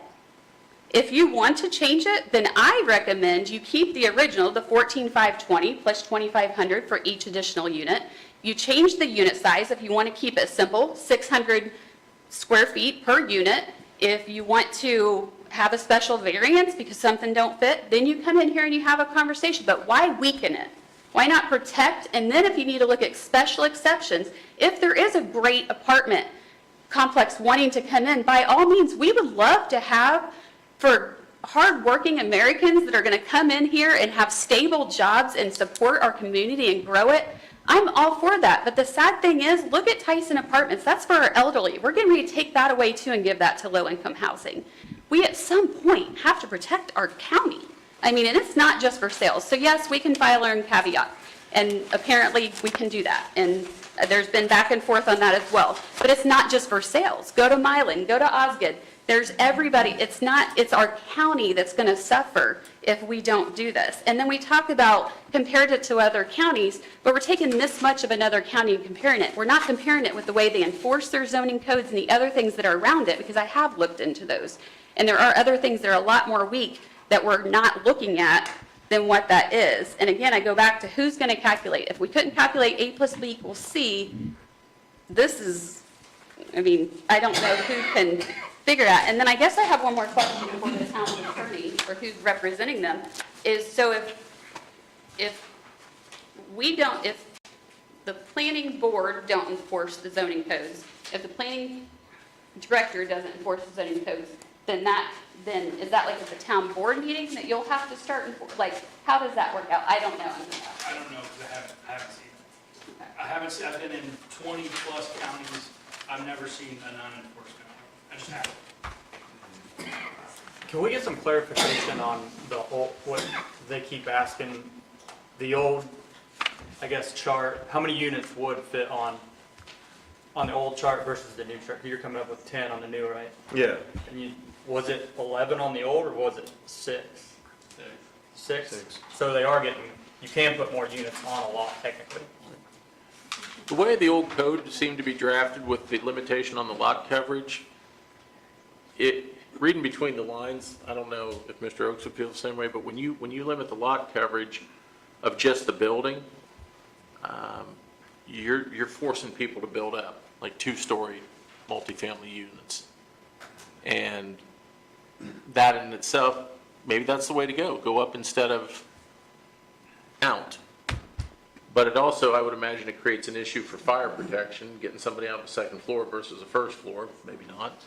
If you want to change it, then I recommend you keep the original, the 14,520 plus 2,500 for each additional unit. You change the unit size if you want to keep it simple, 600 square feet per unit. If you want to have a special variance because something don't fit, then you come in here and you have a conversation. But why weaken it? Why not protect? And then if you need to look at special exceptions, if there is a great apartment complex wanting to come in, by all means, we would love to have, for hardworking Americans that are going to come in here and have stable jobs and support our community and grow it, I'm all for that. But the sad thing is, look at Tyson Apartments. That's for our elderly. We're getting ready to take that away too and give that to low-income housing. We at some point have to protect our county. I mean, and it's not just for sales. So yes, we can file our own caveat, and apparently we can do that. And there's been back and forth on that as well. But it's not just for sales. Go to Milan, go to Osgood. There's everybody. It's our county that's going to suffer if we don't do this. And then we talk about compared it to other counties, but we're taking this much of another county and comparing it. We're not comparing it with the way they enforce their zoning codes and the other things that are around it, because I have looked into those. And there are other things that are a lot more weak that we're not looking at than what that is. And again, I go back to who's going to calculate. If we couldn't calculate A plus B equals C, this is, I mean, I don't know who can figure that. And then I guess I have one more question for the town attorney, or who's representing them, is so if the planning board don't enforce the zoning codes, if the planning director doesn't enforce the zoning codes, then is that like at the town board meeting that you'll have to start, like, how does that work out? I don't know. I don't know, because I haven't seen it. I've been in 20 plus counties. I've never seen a non-enforcement. I just haven't. Can we get some clarification on the whole, what they keep asking the old, I guess, chart, how many units would fit on the old chart versus the new chart? You're coming up with 10 on the new, right? Yeah. And was it 11 on the old, or was it 6? 6? Six. So they are getting, you can put more units on a lot technically. The way the old code seemed to be drafted with the limitation on the lot coverage, reading between the lines, I don't know if Mr. Oakes would feel the same way, but when you limit the lot coverage of just the building, you're forcing people to build up, like 2-story multifamily units. And that in itself, maybe that's the way to go up instead of out. But it also, I would imagine it creates an issue for fire protection, getting somebody out of the second floor versus a first floor, maybe not.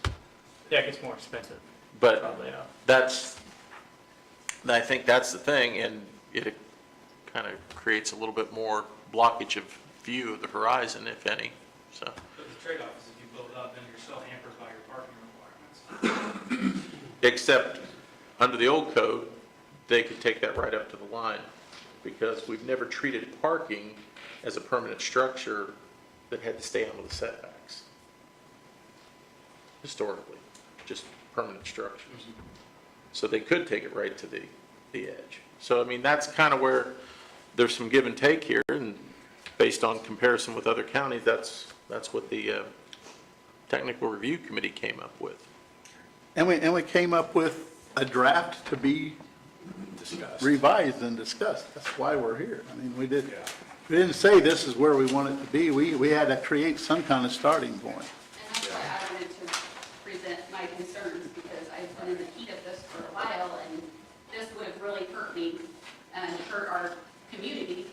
Yeah, it gets more expensive. But Probably, yeah. I think that's the thing, and it kind of creates a little bit more blockage of view of the horizon, if any, so. But the trade-off is if you build it up, then you're still hampered by your parking requirements. Except, under the old code, they could take that right up to the line, because we've never treated parking as a permanent structure that had to stay under the setbacks. Historically, just permanent structures. So they could take it right to the edge. So, I mean, that's kind of where there's some give and take here, and based on comparison with other counties, that's what the Technical Review Committee came up with. And we came up with a draft to be revised and discussed. That's why we're here. I mean, we didn't say this is where we want it to be. We had to create some kind of starting point. And that's why I wanted to present my concerns, because I've been in the heat of this for a while, and this would have really hurt me and hurt our community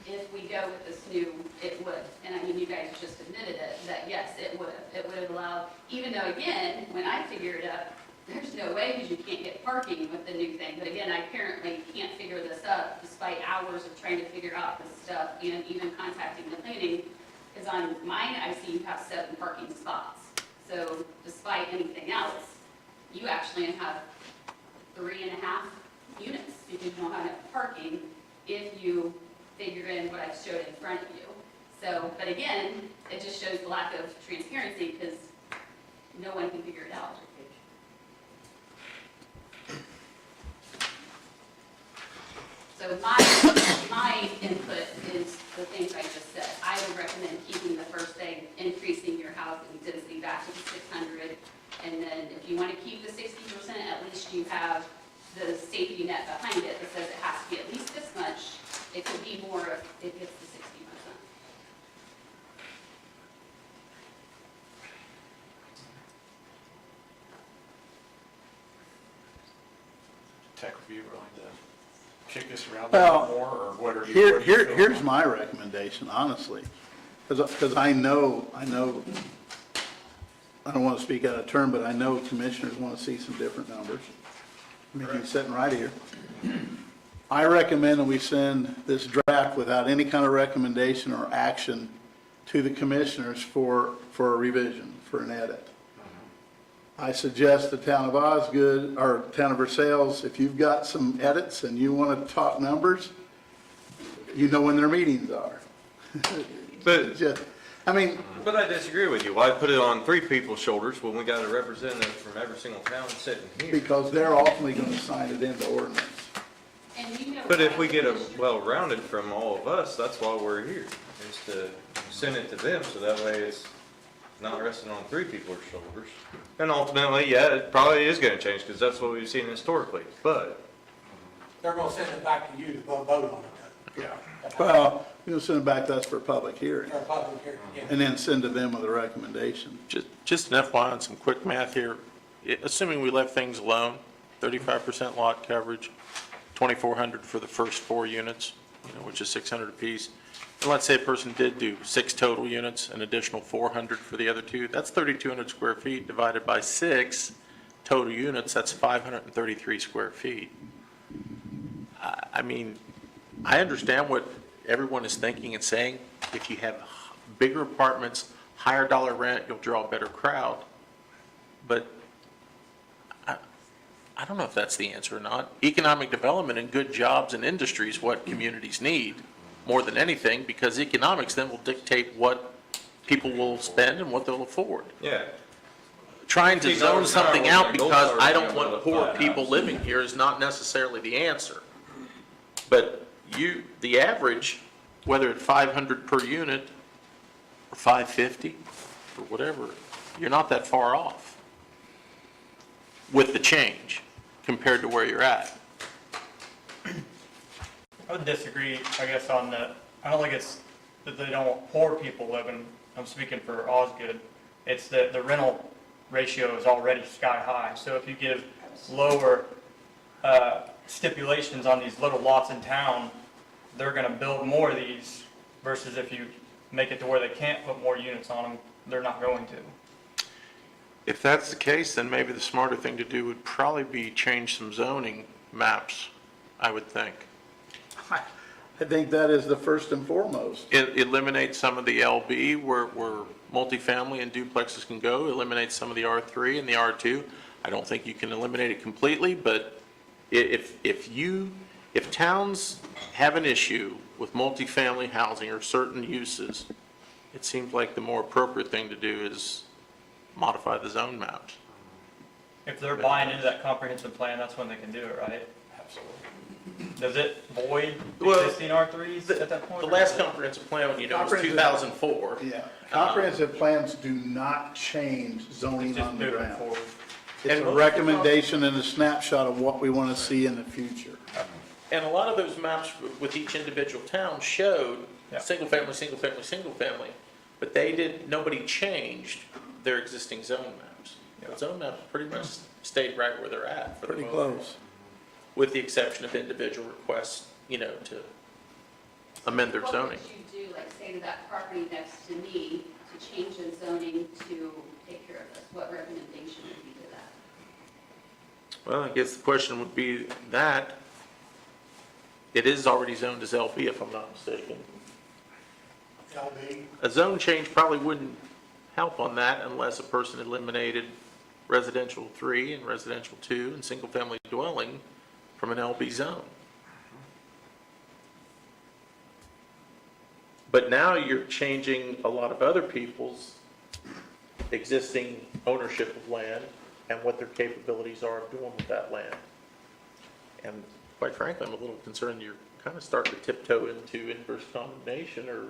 if we go with this new, it would. And I mean, you guys just admitted it, that yes, it would have. It would have allowed, even though again, when I figure it up, there's no way, because you can't get parking with the new thing. But again, I apparently can't figure this up despite hours of trying to figure out this stuff and even contacting the planning. Because on mine, I see you have 7 parking spots. So despite anything else, you actually have 3.5 units because you don't have enough parking if you figure in what I showed in front of you. So, but again, it just shows the lack of transparency because no one can figure it out. So my input is the things I just said. I would recommend keeping the first thing, increasing your housing density back to the 600. And then if you want to keep the 60%, at least you have the safety net behind it that says it has to be at least this much. It could be more if it gets the 60%. Tech review willing to kick this around a Well, little more, or what are you? Here's my recommendation, honestly, because I know, I don't want to speak out of turn, but I know commissioners want to see some different numbers. I mean, he's sitting right here. I recommend that we send this draft without any kind of recommendation or action to the commissioners for a revision, for an edit. I suggest the town of Osgood, or town of Versailles, if you've got some edits and you want to talk numbers, you know when their meetings are. But I mean, But I disagree with you. Why put it on 3 people's shoulders when we got a representative from every single town sitting here? because they're ultimately going to sign it into ordinance. And you know, But if we get a well-rounded from all of us, that's why we're here, is to send it to them, so that way it's not resting on 3 people's shoulders. And ultimately, yeah, it probably is gonna change, because that's what we've seen historically, but They're gonna send it back to you to vote on it. Yeah. Well, you're going to send it back to us for a public hearing, Or public hearing, yeah. and then send to them with a recommendation. Just an FYI on some quick math here, assuming we left things alone, 35% lot coverage, 2,400 for the first 4 units, which is 600 apiece. And let's say a person did do 6 total units, an additional 400 for the other 2, that's 3,200 square feet divided by 6 total units, that's 533 square feet. I mean, I understand what everyone is thinking and saying. If you have bigger apartments, higher dollar rent, you'll draw a better crowd. But I don't know if that's the answer or not. Economic development and good jobs and industry is what communities need more than anything, because economics then will dictate what people will spend and what they'll afford. Yeah. Trying to See, zone those something are out the gold because stars I you don't have want with poor that people house. living here is not necessarily the answer. But the average, whether it's 500 per unit or 550 or whatever, you're not that far off with the change compared to where you're at. I would disagree, I guess, on the, I don't think it's that they don't want poor people living, I'm speaking for Osgood. It's that the rental ratio is already sky high. So if you give lower stipulations on these little lots in town, they're gonna build more of these versus if you make it to where they can't put more units on them, they're not going to. If that's the case, then maybe the smarter thing to do would probably be change some zoning maps, I would think. I think that is the first and foremost. Eliminate some of the LB where multifamily and duplexes can go, eliminate some of the R3 and the R2. I don't think you can eliminate it completely, but if towns have an issue with multifamily housing or certain uses, it seems like the more appropriate thing to do is modify the zone maps. If they're buying into that comprehensive plan, that's when they can do it, right? Absolutely. Does it void Well, existing R3s at that point? The or last does it- comprehensive plan, was Comprehensive- 2004. Yeah. Comprehensive plans do not change zoning Just on the moving ground. forward. It's a recommendation and a snapshot of what we want to see in the future. And a lot of those maps with each individual town showed Yeah. single family, single family, single family, but nobody changed their existing zone maps. The zone maps pretty much stayed right where they're at for the Pretty most part, close. with the exception of individual requests, to amend their zoning. What would you do, like, say to that property next to me, to change the zoning to take care of this? What recommendation would be to that? Well, I guess the question would be that it is already zoned as LB, if I'm not mistaken. LB, A zone change probably wouldn't help on that unless a person eliminated residential 3 and residential 2 and single-family dwelling from an LB zone. But now you're changing a lot of other people's existing ownership of land and what their capabilities are of doing with that land. And quite frankly, I'm a little concerned you're kind of starting to tiptoe into inverse condemnation or Well,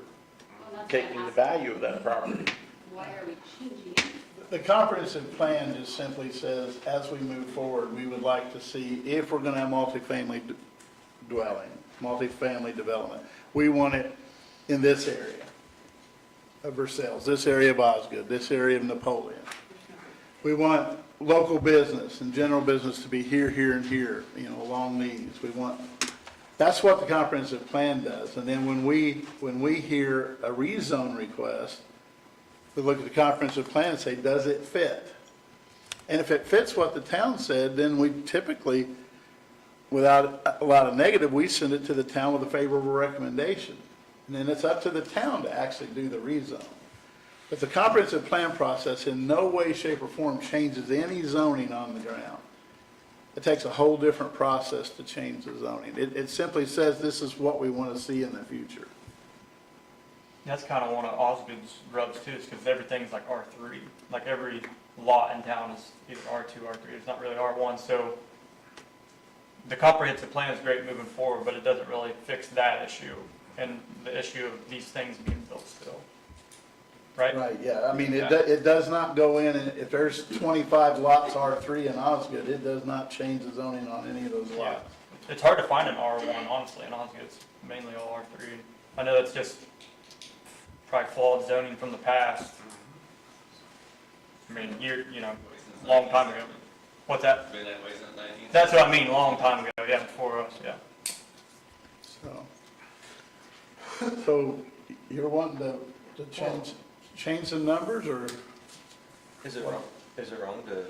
that's what I'm taking the asking. value of that property. Why are we changing it? The comprehensive plan just simply says, as we move forward, we would like to see, if we're going to have multifamily dwelling, multifamily development, we want it in this area of Versailles, this area of Osgood, this area of Napoleon. We want local business and general business to be here, here, and here, along these. That's what the comprehensive plan does. And then when we hear a rezone request, we look at the comprehensive plan and say, does it fit? And if it fits what the town said, then we typically, without a lot of negative, we send it to the town with a favorable recommendation. And then it's up to the town to actually do the rezone. But the comprehensive plan process in no way, shape, or form changes any zoning on the ground. It takes a whole different process to change the zoning. It simply says this is what we want to see in the future. That's kind of one of Osgood's rubs too, is because everything's like R3. Like every lot in town is either R2, R3, it's not really R1. So the comprehensive plan is great moving forward, but it doesn't really fix that issue and the issue of these things being built still. Right? Right, yeah, I mean, Yeah. it does not go in, and if there's 25 lots R3 in Osgood, it does not change the zoning on any of those Yeah. lots. It's hard to find an R1, honestly, in Osgood. It's mainly all R3. I know that's just probably flawed zoning from the past. I mean, long time ago. What's that? Been that way since 19. That's what I mean, long time ago, yeah, before us, yeah. So you're wanting to change the numbers, or? Is it wrong to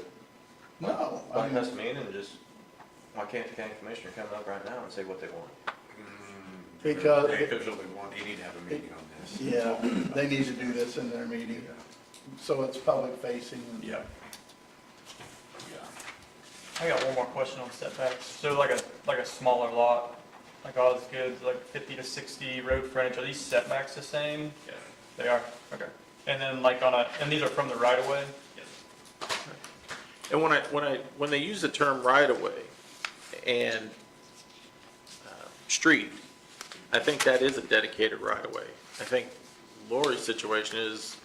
No. I mean, bypass me and just, why can't the county commissioner come up right now and say what they want? Because, They officially want, you need to have a meeting on this. yeah, they need to do this in their meeting, so it's public facing. Yeah. I got one more question on setbacks. So like a smaller lot, like Osgood's, like 50 to 60 road frontage, are these setbacks the same? Yeah. They are, okay. And then like and these are from the right of way? Yes. And when they use the term right-of-way and street, I think that is a dedicated right-of-way. I think Lori's situation is,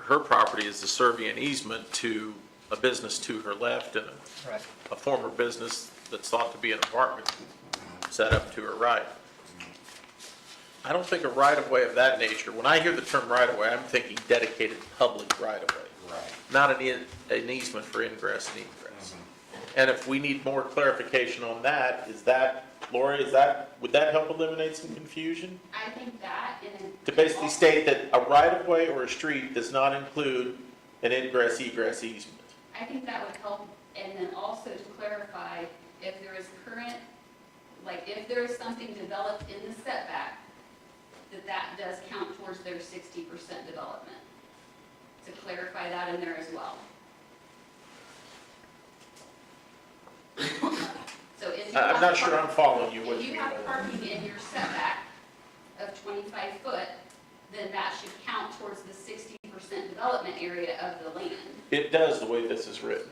her property is to serve an easement to a business to her left and Right. a former business that's thought to be an apartment set up to her right. I don't think a right-of-way of that nature, when I hear the term right-of-way, I'm thinking dedicated public right-of-way. Right. Not an easement for ingress and egress. And if we need more clarification on that, Lori, would that help eliminate some confusion? I think that in. To basically state that a right-of-way or a street does not include an ingress egress easement. I think that would help, and then also to clarify, if there is current, like if there is something developed in the setback, that does count towards their 60% development. To clarify that in there as well. So if you I'm have not sure park- I'm following you, what If you you mean have by that. parking in your setback of 25 foot, then that should count towards the 60% development area of the land. It does the way this is written.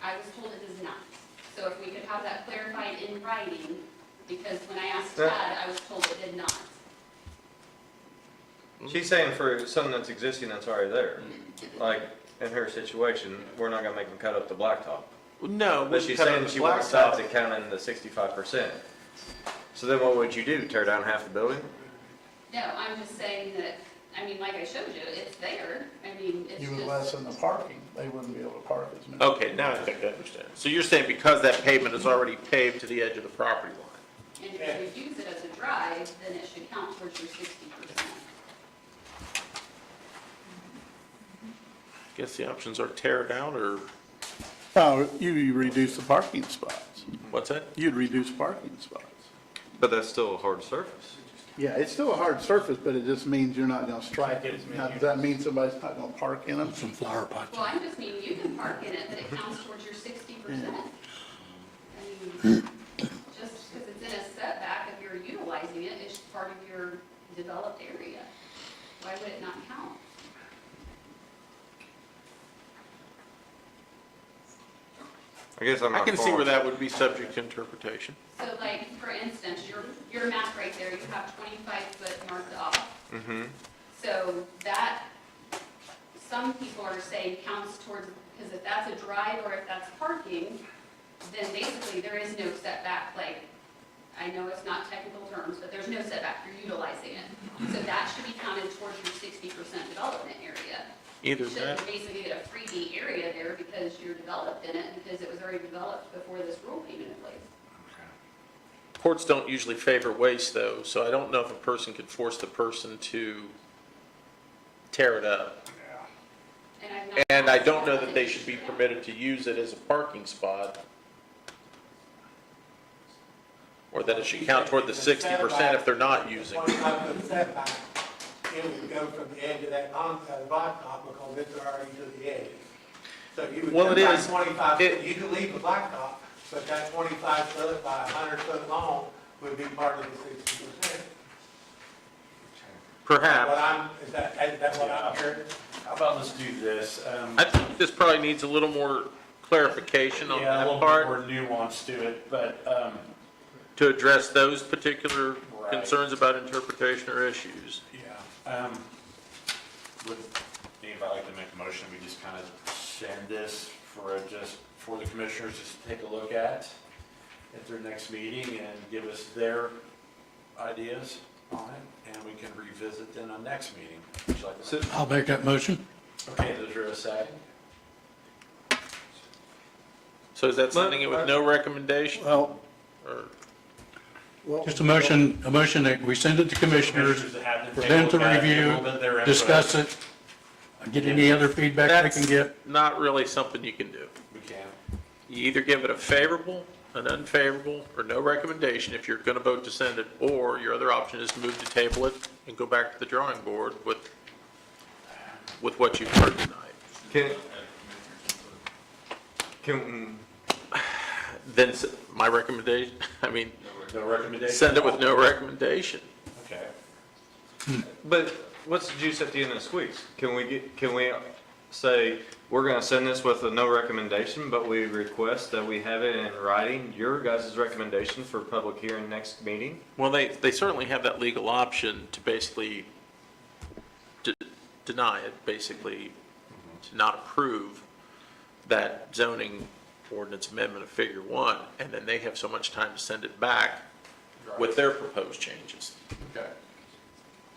I was told it does not. So if we could have that clarified in writing, because when I asked Yeah. Tad, I was told it did not. She's saying for something that's existing that's already there. Like, in her situation, we're not gonna make them cut up the blacktop. No, But she's saying she wants that to count in the 65%. So then what would you do, tear down half the building? No, I'm just saying that, I mean, like I showed you, it's there. I mean, it's You would just, lessen the parking, they wouldn't be able to park as many. Okay, now I think I understand. So you're saying because that pavement is already paved to the edge of the property line? and if you use it as a drive, then it should count towards your 60%. Guess the options are tear down or, Oh, you reduce the parking spots. what's that? You'd reduce parking spots. But that's still a hard surface. Yeah, it's still a hard surface, but it just means you're not gonna strike it. Now, does that mean somebody's not gonna park in them? Some flower pots. Well, I just mean you can park in it, but it counts towards your 60%. I mean, just because it's in a setback, if you're utilizing it, it's part of your developed area. Why would it not count? I guess I'm I not can see where following. that would be subject to interpretation. So like, for instance, your map right there, you have 25 foot marked off. Mm-hmm. So that, some people are saying counts towards, because if that's a drive or if that's parking, then basically there is no setback, like, I know it's not technical terms, but there's no setback, you're utilizing it. So that should be counted towards your 60% development area. Either You that, shouldn't basically get a freebie area there because you're developed in it, because it was already developed before this rule came into place. courts don't usually favor waste though, so I don't know if a person could force the person to tear it up. And I've not. And I don't know that they should be permitted to use it as a parking spot. Or that it should count toward the 60% if they're not using it. 25 foot setback, it would go from the edge of that blacktop because it's already to the edge. So you would Well, go it back is. 25 foot, It- you could leave the blacktop, but that 25 foot by 100 foot long would be part of the 60%. Perhaps. Is that what I'm hearing? How about let's do this? I think this probably needs a little more clarification on Yeah, a that little part more nuance to it, but, to address those particular Right. concerns about interpretation or issues. yeah. Would anybody like to make a motion? We just kind of send this for the commissioners just to take a look at their next meeting and give us their ideas on it, and we can revisit then on next meeting. Would you like to? I'll make that motion. Okay, is there a second? So is that sending it with no recommendation? Well, Or Just a motion that we send it to commissioners Commissioners to have them for take a them to look at it, give a review, little bit of their input. discuss it, get any other feedback they can that's get. not really something you can do. We can. You either give it a favorable, an unfavorable, or no recommendation if you're going to vote to send it, or your other option is to move to table it and go back to the drawing board with what you've heard tonight. Can, then my recommendation, I mean, No recommendation? send it with no recommendation. Okay. But what's the juice at the end of the squeeze? Can we say, we're gonna send this with a no recommendation, but we request that we have it in writing, your guys' recommendation for public hearing next meeting? Well, they certainly have that legal option to basically deny it, basically to not approve that zoning ordinance amendment of Figure 1, and then they have so much time to send it back with their proposed changes. Okay.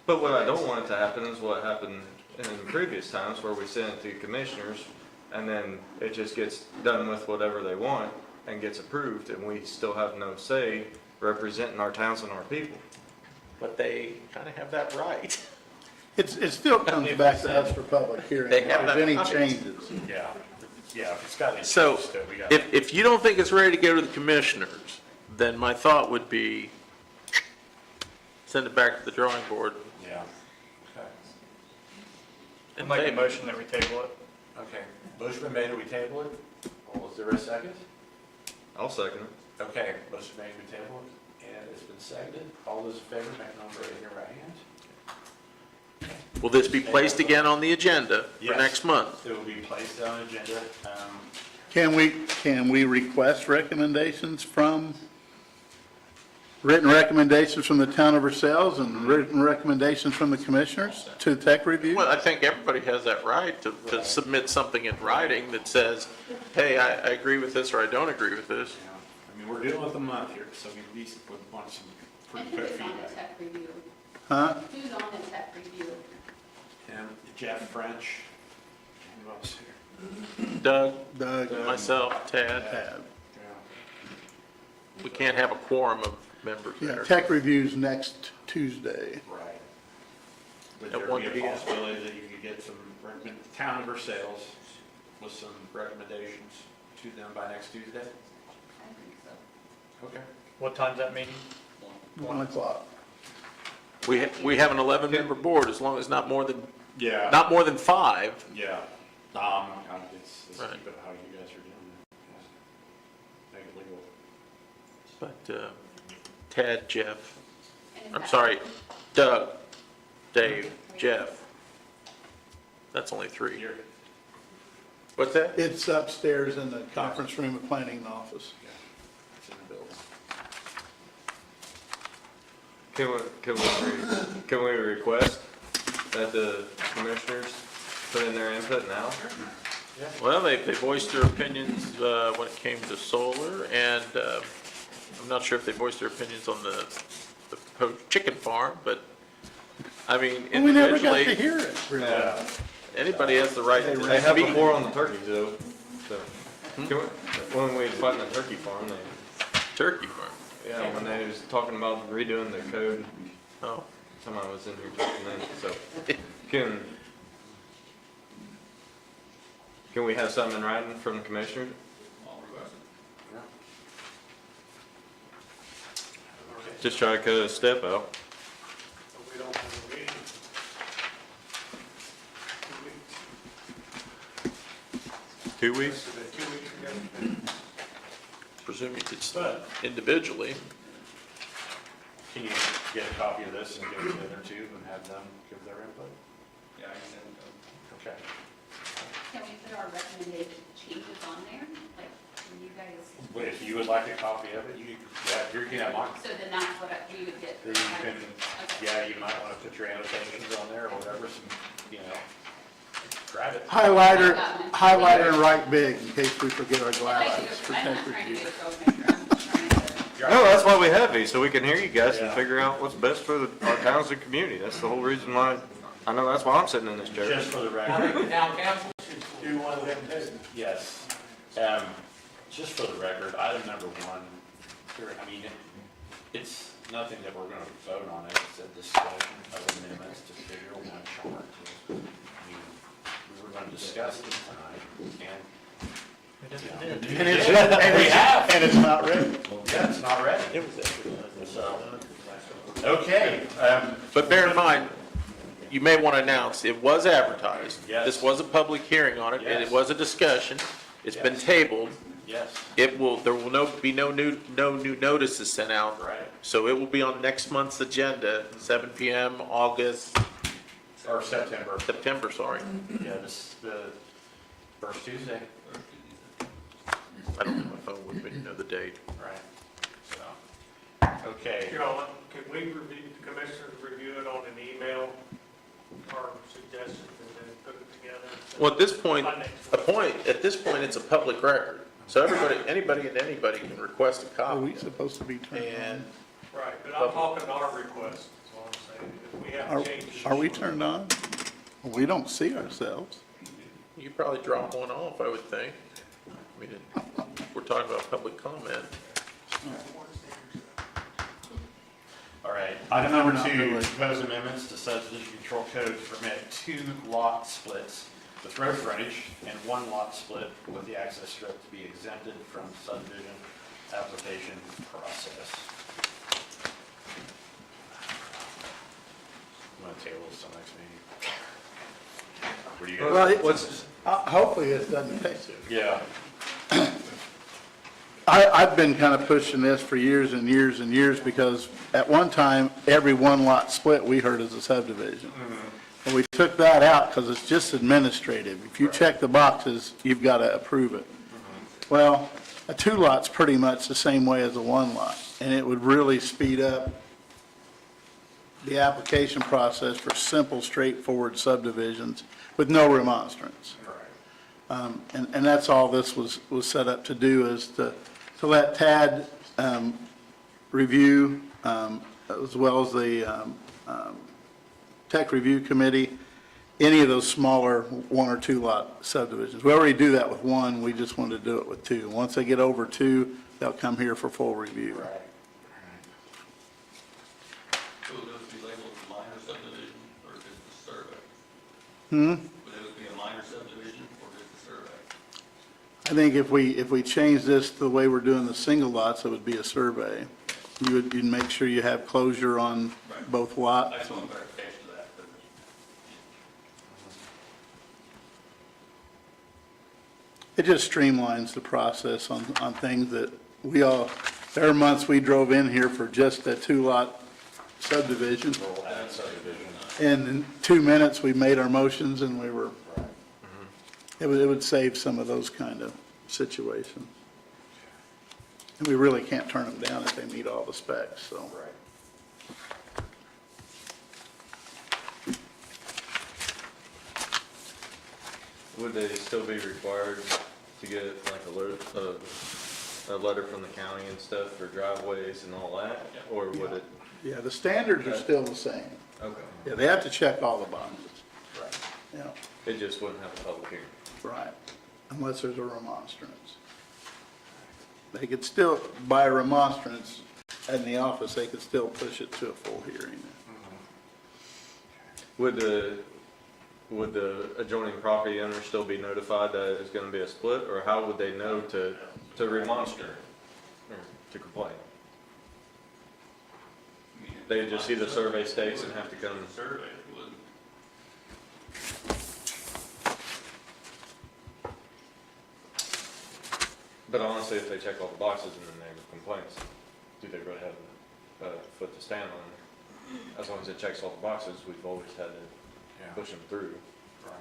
But what I don't want it to happen is what happened in previous times where we send it to commissioners and then it just gets done with whatever they want and gets approved and we still have no say representing our towns and our people. But they kind of have that right. It still comes back to us for public hearing, They if have there's that any right. changes. Yeah, yeah, if it's got any So changes to it, we got. if you don't think it's ready to go to the commissioners, then my thought would be send it back to the drawing board. Yeah, okay. I'd make a motion that we table it. Okay, motion been made, that we table it? Well, is there a second? I'll second it. Okay, motion made, we table it, and it's been seconded. All those in favor, make no raise your right hand. Will this be placed again on the agenda for Yes. next month? It will be placed on the agenda. Can we request recommendations written recommendations from the town of Versailles and written recommendations from the commissioners to tech review? Well, I think everybody has that right to submit something in writing that says, hey, I agree with this or I don't agree with this. Yeah, I mean, we're dealing with a month here, so we at least would want some And pretty quick who's on the feedback. tech review? Huh? Who's on the tech review? And Jeff French, and who else here? Doug, Doug? myself, Tad, Tab. we can't have a quorum of members Yeah, there. tech review's next Tuesday. Right. Would At there 1 be a p.m. possibility that you could get some, town of Versailles with some recommendations to them by next Tuesday? I think so. Okay. What time's that meeting? 1 o'clock. We have an 11-member board, as long as not more than Yeah. 5. Yeah. Let's Right. keep it how you guys are doing it. Yeah. Make it legal. But Tad, Jeff, And is I'm that- sorry, Doug, Dave, Jeff. That's only 3. Here. What's that? It's upstairs in the conference room at planning office. It's in the building. Can we request that the commissioners put in their input now? Well, they voiced their opinions when it came to solar, and I'm not sure if they voiced their opinions on the proposed chicken farm, but, I mean, Well, we never got to individually, hear it, really. Yeah. anybody has the right to They have speak. the floor on the turkeys though, so. When we was fighting the turkey farm, Turkey farm. yeah, when they was talking about redoing the code, Oh, somebody was in here talking then, so. Can we have something in writing from the commissioner? Just try to cut a step out. We don't have a meeting. 2 weeks? Is it 2 weeks ago? presume you could start individually. Can you get a copy of this and give it to the other two and have them give their input? Yeah, I can send it to them. Okay. Can we put our recommendation changes on there? Like, when you guys, Well, if you would like a copy of it, you can have mine. so then that's what we would get. Then you can, Okay. yeah, you might want to put your annotations on there or whatever, some, grab it. Highlighter and write big in case we forget our I'd like to glasses go- for I'm not tech trying to review. get a picture, I'm just trying to. No, that's why we have these, so we can hear you guys and Yeah. figure out what's best for our towns and community. That's the whole reason why, I know that's why I'm sitting in this chair. Just for the I record, think the town council should do one of them too. yes. Just for the record, item number one, I mean, it's nothing that we're going to vote on, it's a discussion of amendments to figure one chart. I mean, we were going to discuss it tonight, and. And it's not ready. Yeah, it's not ready. So, okay, But bear in mind, you may want to announce, it was advertised. Yes. This was a public hearing on it, and it Yes. was a discussion. It's been Yes. tabled, Yes. there will be no new notices sent out. Right. So it will be on next month's agenda, 7 PM, Or September. September, sorry. Yeah, this, the first Tuesday. I don't have my phone with me to know the date. Right. So, okay. You know, can we review, the commissioners review it on an email, our suggestions, and then put it together? Well, at this point, By next week. at this point, it's a public record. So anybody can request a Are copy. we supposed to be turned And Right, but I'm talking our request, is what I'm saying. If we on? have changes. Are we turned on? We don't see ourselves. you could probably drop one off, I would think. I mean, we're talking about public comment. All right. Item number Not 2, really. proposed amendments to subdivision control code to permit 2 lot splits with road frontage and 1 lot split with the access strip to be exempted from subdivision application process. I'm going to table this till next meeting. What do you guys? Well, hopefully it doesn't take. Yeah. I've been kind of pushing this for years and years and years because at one time, every 1 lot split we heard as a subdivision. And we took that out because it's just administrative. If you check the boxes, you've got to approve it. Well, a 2 lot's pretty much the same way as a 1 lot, and it would really speed up the application process for simple, straightforward subdivisions with no remonstrance. And that's all this was set up to do, is to let Tad review, as well as the Tech Review Committee, any of those smaller 1 or 2 lot subdivisions. We already do that with 1, we just wanted to do it with 2. Once they get over 2, they'll come here for full review. Right. So would those be labeled as minor subdivision or just a survey? Hmm? Would those be a minor subdivision or just a survey? I think if we change this to the way we're doing the single lots, it would be a survey. You'd make sure you have closure on both I lots. just want clarification of that. But It just streamlines the process on things that there are months we drove in here for just a 2 lot subdivision. Rural ag subdivision. And in 2 minutes, we made our motions and we were, it would save some of those kind of situations. And we really can't turn them down if they meet all the specs, so. Right. Would they still be required to get like a letter from the county and stuff for driveways and all that? Or would it? Yeah, the standards are still the same. Okay. Yeah, they have to check all the boxes. Right. Yeah, It just wouldn't have a public hearing. right, unless there's a remonstrance. They could still, by remonstrance in the office, they could still push it to a full hearing. Would the adjoining property owner still be notified that it's gonna be a split, or how would they know to remonstrate or to complain? They just see the survey stakes and have to come. survey, it wouldn't. But honestly, if they check all the boxes and then they have complaints, do they really have a foot to stand on? As long as it checks all the boxes, we've always had to push them through. Right.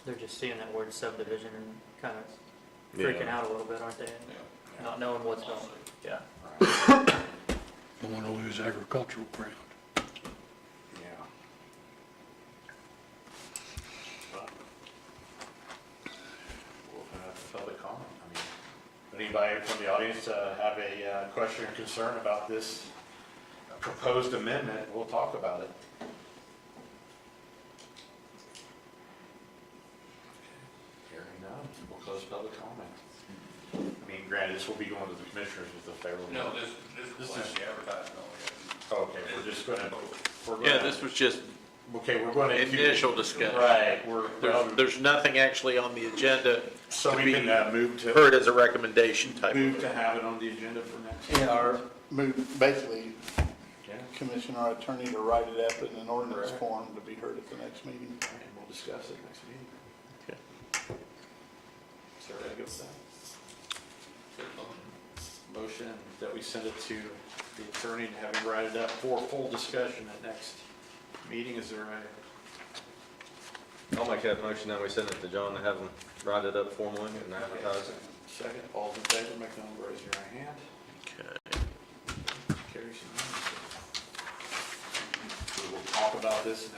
They're just seeing that word subdivision and kind of freaking out a little bit, aren't they? Not knowing what's going on. Yeah. Don't want to lose agricultural ground. Yeah. We'll open up to public comment. I mean, would anybody from the audience have a question or concern about this proposed amendment? We'll talk about it. Hearing none, we'll close public comment. I mean, granted, this will be going to the commissioners with a favorable. No, this This is is- the advertising only. Okay, we're just gonna, Yeah, this was just okay, we're gonna. initial discussion. Right, There's nothing actually on the agenda so to we be can move to. heard as a recommendation type Move of. to have it on the agenda for next. Yeah, or basically, Yeah, commission our attorney to write it up in an ordinance Correct. form to be heard at the next meeting. and we'll discuss it next meeting. Okay. So there you go with that. that we send it to the attorney to have him write it up for full discussion at next meeting. Is there a, I'll make that motion that we send it to John to have him write it up formally and advertise it. second? All in favor, make them raise your right hand. Okay. Carries unanimously. We will talk about this next